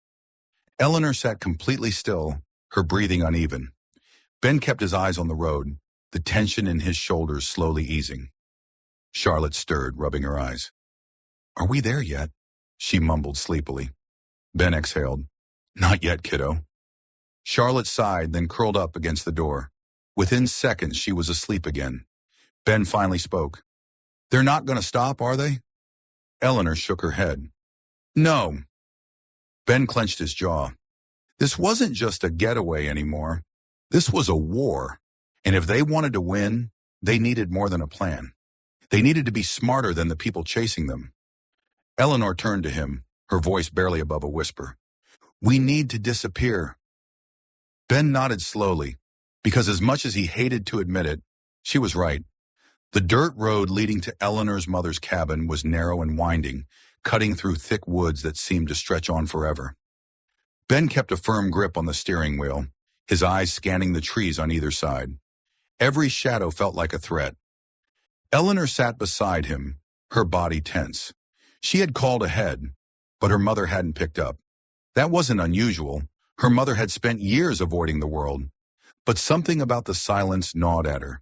Eleanor sat completely still, her breathing uneven. Ben kept his eyes on the road, the tension in his shoulders slowly easing. Charlotte stirred, rubbing her eyes. Are we there yet? She mumbled sleepily. Ben exhaled. Not yet, kiddo. Charlotte sighed, then curled up against the door. Within seconds, she was asleep again. Ben finally spoke. They're not going to stop, are they? Eleanor shook her head. No. Ben clenched his jaw. This wasn't just a getaway anymore. This was a war. And if they wanted to win, they needed more than a plan. They needed to be smarter than the people chasing them. Eleanor turned to him, her voice barely above a whisper. We need to disappear. Ben nodded slowly, because as much as he hated to admit it, she was right. The dirt road leading to Eleanor's mother's cabin was narrow and winding, cutting through thick woods that seemed to stretch on forever. Ben kept a firm grip on the steering wheel, his eyes scanning the trees on either side. Every shadow felt like a threat. Eleanor sat beside him, her body tense. She had called ahead, but her mother hadn't picked up. That wasn't unusual. Her mother had spent years avoiding the world. But something about the silence gnawed at her.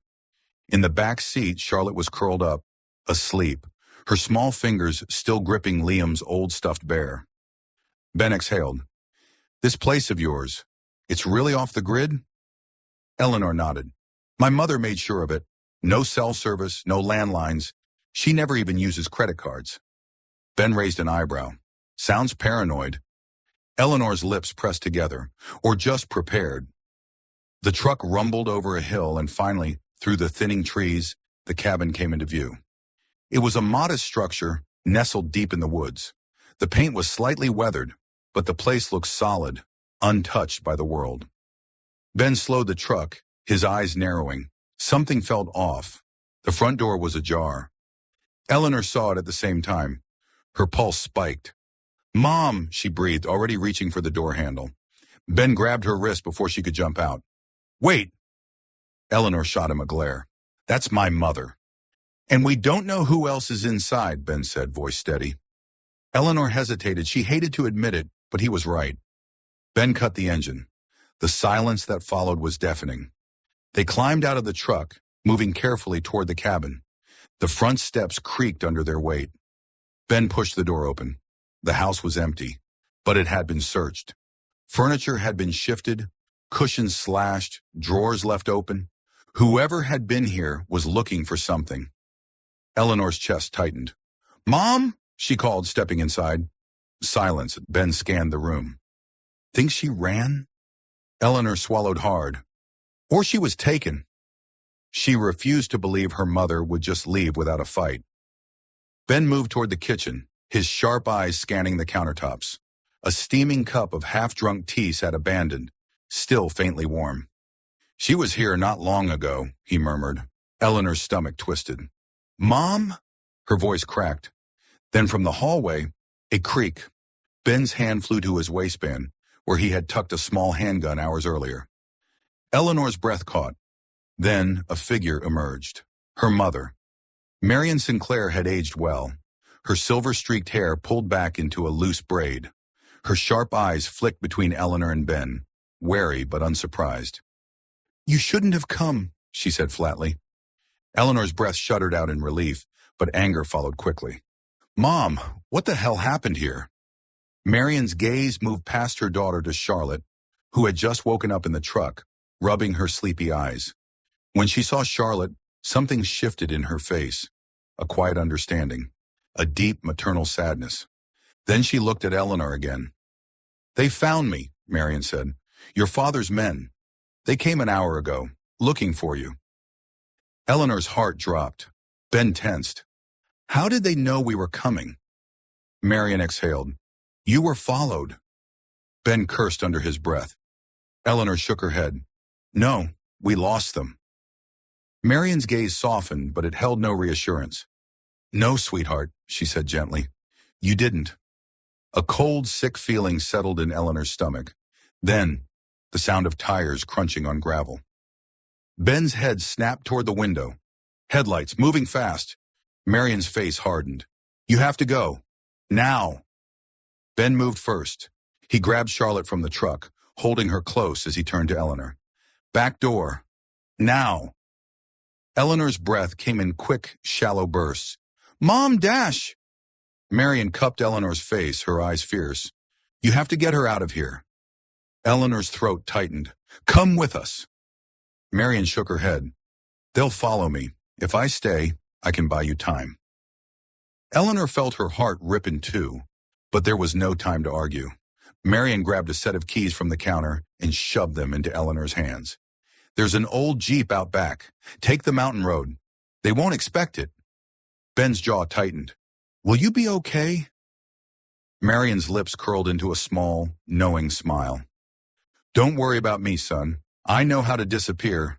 In the back seat, Charlotte was curled up, asleep, her small fingers still gripping Liam's old stuffed bear. Ben exhaled. This place of yours, it's really off the grid? Eleanor nodded. My mother made sure of it. No cell service, no landlines. She never even uses credit cards. Ben raised an eyebrow. Sounds paranoid. Eleanor's lips pressed together, or just prepared. The truck rumbled over a hill and finally, through the thinning trees, the cabin came into view. It was a modest structure, nestled deep in the woods. The paint was slightly weathered, but the place looked solid, untouched by the world. Ben slowed the truck, his eyes narrowing. Something felt off. The front door was ajar. Eleanor saw it at the same time. Her pulse spiked. Mom, she breathed, already reaching for the door handle. Ben grabbed her wrist before she could jump out. Wait! Eleanor shot him a glare. That's my mother. And we don't know who else is inside, Ben said, voice steady. Eleanor hesitated. She hated to admit it, but he was right. Ben cut the engine. The silence that followed was deafening. They climbed out of the truck, moving carefully toward the cabin. The front steps creaked under their weight. Ben pushed the door open. The house was empty, but it had been searched. Furniture had been shifted, cushions slashed, drawers left open. Whoever had been here was looking for something. Eleanor's chest tightened. Mom, she called, stepping inside. Silence. Ben scanned the room. Think she ran? Eleanor swallowed hard. Or she was taken. She refused to believe her mother would just leave without a fight. Ben moved toward the kitchen, his sharp eyes scanning the countertops. A steaming cup of half-drunk tea sat abandoned, still faintly warm. She was here not long ago, he murmured. Eleanor's stomach twisted. Mom? Her voice cracked. Then from the hallway, a creak. Ben's hand flew to his waistband, where he had tucked a small handgun hours earlier. Eleanor's breath caught. Then a figure emerged. Her mother. Marion Sinclair had aged well. Her silver-streaked hair pulled back into a loose braid. Her sharp eyes flicked between Eleanor and Ben, wary but unsurprised. You shouldn't have come, she said flatly. Eleanor's breath shuddered out in relief, but anger followed quickly. Mom, what the hell happened here? Marion's gaze moved past her daughter to Charlotte, who had just woken up in the truck, rubbing her sleepy eyes. When she saw Charlotte, something shifted in her face, a quiet understanding, a deep maternal sadness. Then she looked at Eleanor again. They found me, Marion said. Your father's men. They came an hour ago, looking for you. Eleanor's heart dropped. Ben tensed. How did they know we were coming? Marion exhaled. You were followed. Ben cursed under his breath. Eleanor shook her head. No, we lost them. Marion's gaze softened, but it held no reassurance. No, sweetheart, she said gently. You didn't. A cold, sick feeling settled in Eleanor's stomach. Then, the sound of tires crunching on gravel. Ben's head snapped toward the window. Headlights moving fast. Marion's face hardened. You have to go. Now. Ben moved first. He grabbed Charlotte from the truck, holding her close as he turned to Eleanor. Back door. Now. Eleanor's breath came in quick, shallow bursts. Mom, dash! Marion cupped Eleanor's face, her eyes fierce. You have to get her out of here. Eleanor's throat tightened. Come with us. Marion shook her head. They'll follow me. If I stay, I can buy you time. Eleanor felt her heart rip in two, but there was no time to argue. Marion grabbed a set of keys from the counter and shoved them into Eleanor's hands. There's an old Jeep out back. Take the mountain road. They won't expect it. Ben's jaw tightened. Will you be okay? Marion's lips curled into a small, knowing smile. Don't worry about me, son. I know how to disappear.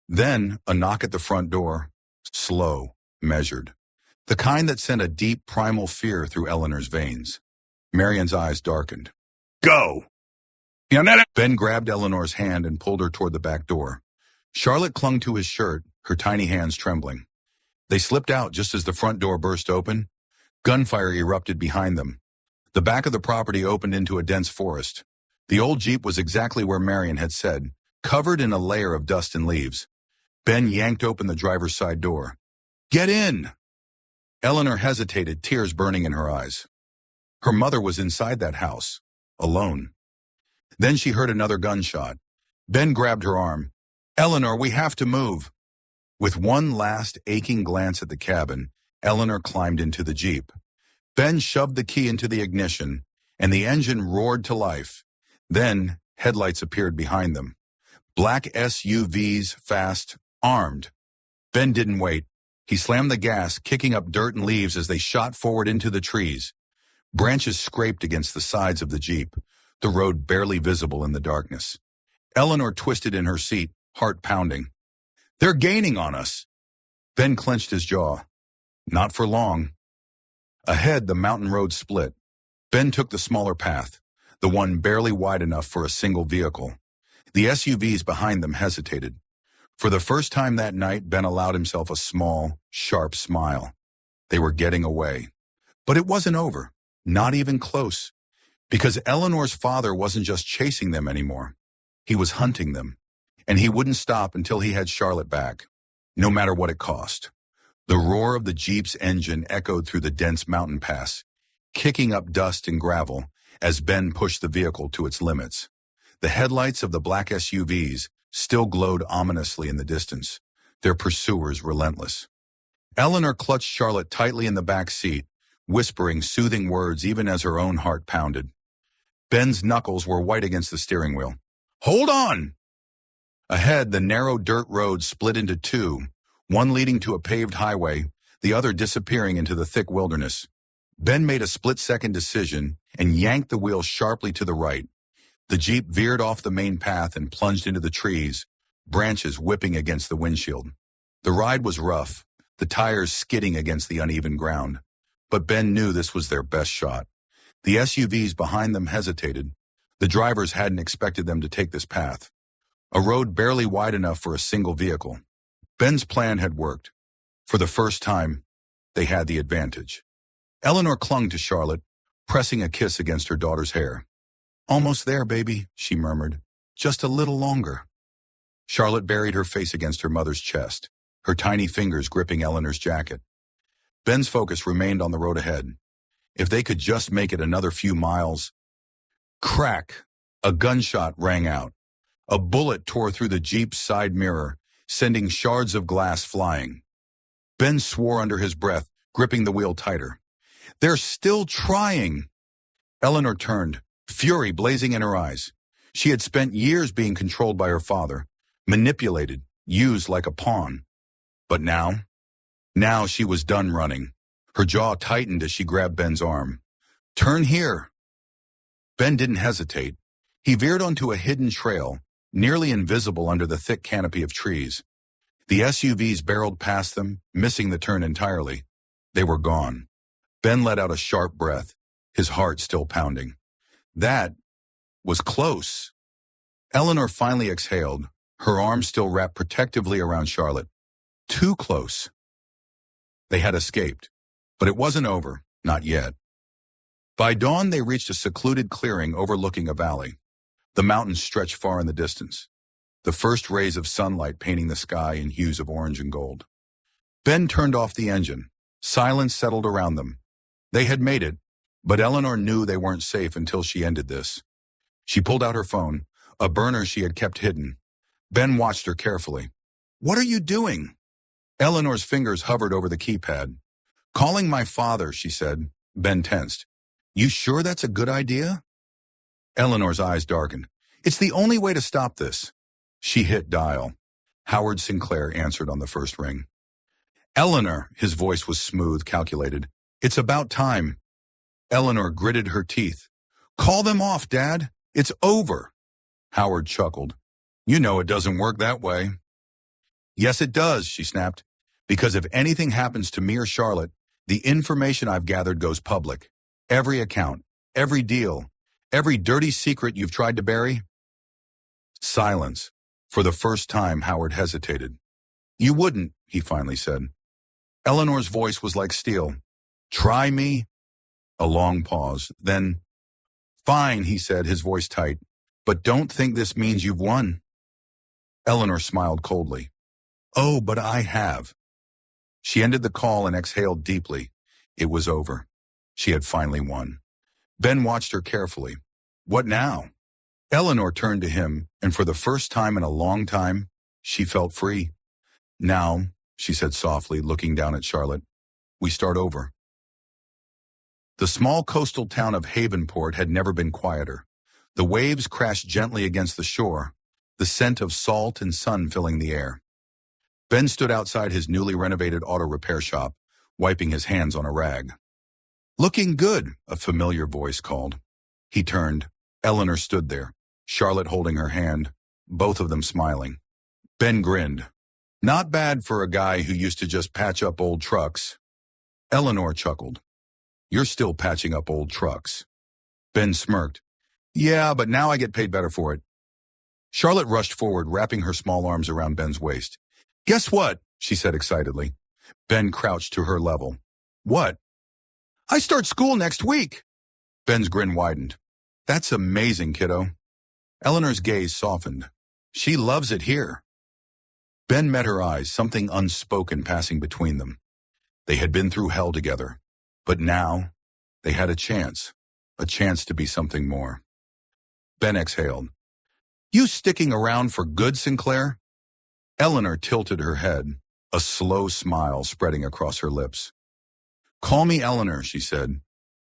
Then, a knock at the front door. Slow, measured. The kind that sent a deep primal fear through Eleanor's veins. Marion's eyes darkened. Go! Ben grabbed Eleanor's hand and pulled her toward the back door. Charlotte clung to his shirt, her tiny hands trembling. They slipped out just as the front door burst open. Gunfire erupted behind them. The back of the property opened into a dense forest. The old Jeep was exactly where Marion had said, covered in a layer of dust and leaves. Ben yanked open the driver's side door. Get in! Eleanor hesitated, tears burning in her eyes. Her mother was inside that house, alone. Then she heard another gunshot. Ben grabbed her arm. Eleanor, we have to move. With one last aching glance at the cabin, Eleanor climbed into the Jeep. Ben shoved the key into the ignition, and the engine roared to life. Then, headlights appeared behind them. Black SUVs, fast, armed. Ben didn't wait. He slammed the gas, kicking up dirt and leaves as they shot forward into the trees. Branches scraped against the sides of the Jeep, the road barely visible in the darkness. Eleanor twisted in her seat, heart pounding. They're gaining on us. Ben clenched his jaw. Not for long. Ahead, the mountain road split. Ben took the smaller path, the one barely wide enough for a single vehicle. The SUVs behind them hesitated. For the first time that night, Ben allowed himself a small, sharp smile. They were getting away. But it wasn't over, not even close, because Eleanor's father wasn't just chasing them anymore. He was hunting them, and he wouldn't stop until he had Charlotte back, no matter what it cost. The roar of the Jeep's engine echoed through the dense mountain pass, kicking up dust and gravel as Ben pushed the vehicle to its limits. The headlights of the black SUVs still glowed ominously in the distance, their pursuers relentless. Eleanor clutched Charlotte tightly in the back seat, whispering soothing words even as her own heart pounded. Ben's knuckles were white against the steering wheel. Hold on! Ahead, the narrow dirt road split into two, one leading to a paved highway, the other disappearing into the thick wilderness. Ben made a split-second decision and yanked the wheel sharply to the right. The Jeep veered off the main path and plunged into the trees, branches whipping against the windshield. The ride was rough, the tires skidding against the uneven ground. But Ben knew this was their best shot. The SUVs behind them hesitated. The drivers hadn't expected them to take this path. A road barely wide enough for a single vehicle. Ben's plan had worked. For the first time, they had the advantage. Eleanor clung to Charlotte, pressing a kiss against her daughter's hair. Almost there, baby, she murmured. Just a little longer. Charlotte buried her face against her mother's chest, her tiny fingers gripping Eleanor's jacket. Ben's focus remained on the road ahead. If they could just make it another few miles. Crack! A gunshot rang out. A bullet tore through the Jeep's side mirror, sending shards of glass flying. Ben swore under his breath, gripping the wheel tighter. They're still trying! Eleanor turned, fury blazing in her eyes. She had spent years being controlled by her father, manipulated, used like a pawn. But now she was done running. Her jaw tightened as she grabbed Ben's arm. Turn here. Ben didn't hesitate. He veered onto a hidden trail, nearly invisible under the thick canopy of trees. The SUVs barreled past them, missing the turn entirely. They were gone. Ben let out a sharp breath, his heart still pounding. That was close. Eleanor finally exhaled, her arms still wrapped protectively around Charlotte. Too close. They had escaped, but it wasn't over, not yet. By dawn, they reached a secluded clearing overlooking a valley. The mountains stretched far in the distance, the first rays of sunlight painting the sky in hues of orange and gold. Ben turned off the engine. Silence settled around them. They had made it, but Eleanor knew they weren't safe until she ended this. She pulled out her phone, a burner she had kept hidden. Ben watched her carefully. What are you doing? Eleanor's fingers hovered over the keypad. Calling my father, she said. Ben tensed. You sure that's a good idea? Eleanor's eyes darkened. It's the only way to stop this. She hit dial. Howard Sinclair answered on the first ring. Eleanor, his voice was smooth, calculated. It's about time. Eleanor gritted her teeth. Call them off, Dad. It's over. Howard chuckled. You know it doesn't work that way. Yes, it does, she snapped. Because if anything happens to me or Charlotte, the information I've gathered goes public. Every account, every deal, every dirty secret you've tried to bury. Silence. For the first time, Howard hesitated. You wouldn't, he finally said. Eleanor's voice was like steel. Try me? A long pause. Then, fine, he said, his voice tight. But don't think this means you've won. Eleanor smiled coldly. Oh, but I have. She ended the call and exhaled deeply. It was over. She had finally won. Ben watched her carefully. What now? Eleanor turned to him, and for the first time in a long time, she felt free. Now, she said softly, looking down at Charlotte, we start over. The small coastal town of Havenport had never been quieter. The waves crashed gently against the shore, the scent of salt and sun filling the air. Ben stood outside his newly renovated auto repair shop, wiping his hands on a rag. Looking good, a familiar voice called. He turned. Eleanor stood there, Charlotte holding her hand, both of them smiling. Ben grinned. Not bad for a guy who used to just patch up old trucks. Eleanor chuckled. You're still patching up old trucks. Ben smirked. Yeah, but now I get paid better for it. Charlotte rushed forward, wrapping her small arms around Ben's waist. Guess what? She said excitedly. Ben crouched to her level. What? I start school next week. Ben's grin widened. That's amazing, kiddo. Eleanor's gaze softened. She loves it here. Ben met her eyes, something unspoken passing between them. They had been through hell together, but now they had a chance to be something more. Ben exhaled. You sticking around for good, Sinclair? Eleanor tilted her head, a slow smile spreading across her lips. Call me Eleanor, she said,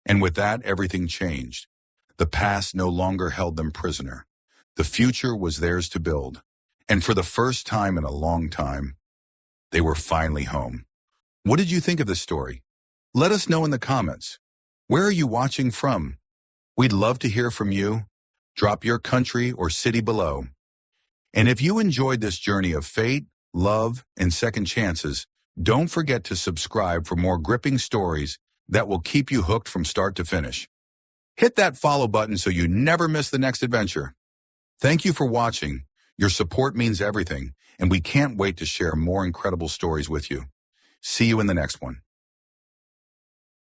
and with that everything changed. The past no longer held them prisoner. The future was theirs to build, and for the first time in a long time, they were finally home. What did you think of this story? Let us know in the comments. Where are you watching from? We'd love to hear from you. Drop your country or city below. And if you enjoyed this journey of fate, love, and second chances, don't forget to subscribe for more gripping stories that will keep you hooked from start to finish. Hit that follow button so you never miss the next adventure. Thank you for watching. Your support means everything, and we can't wait to share more incredible stories with you. See you in the next one.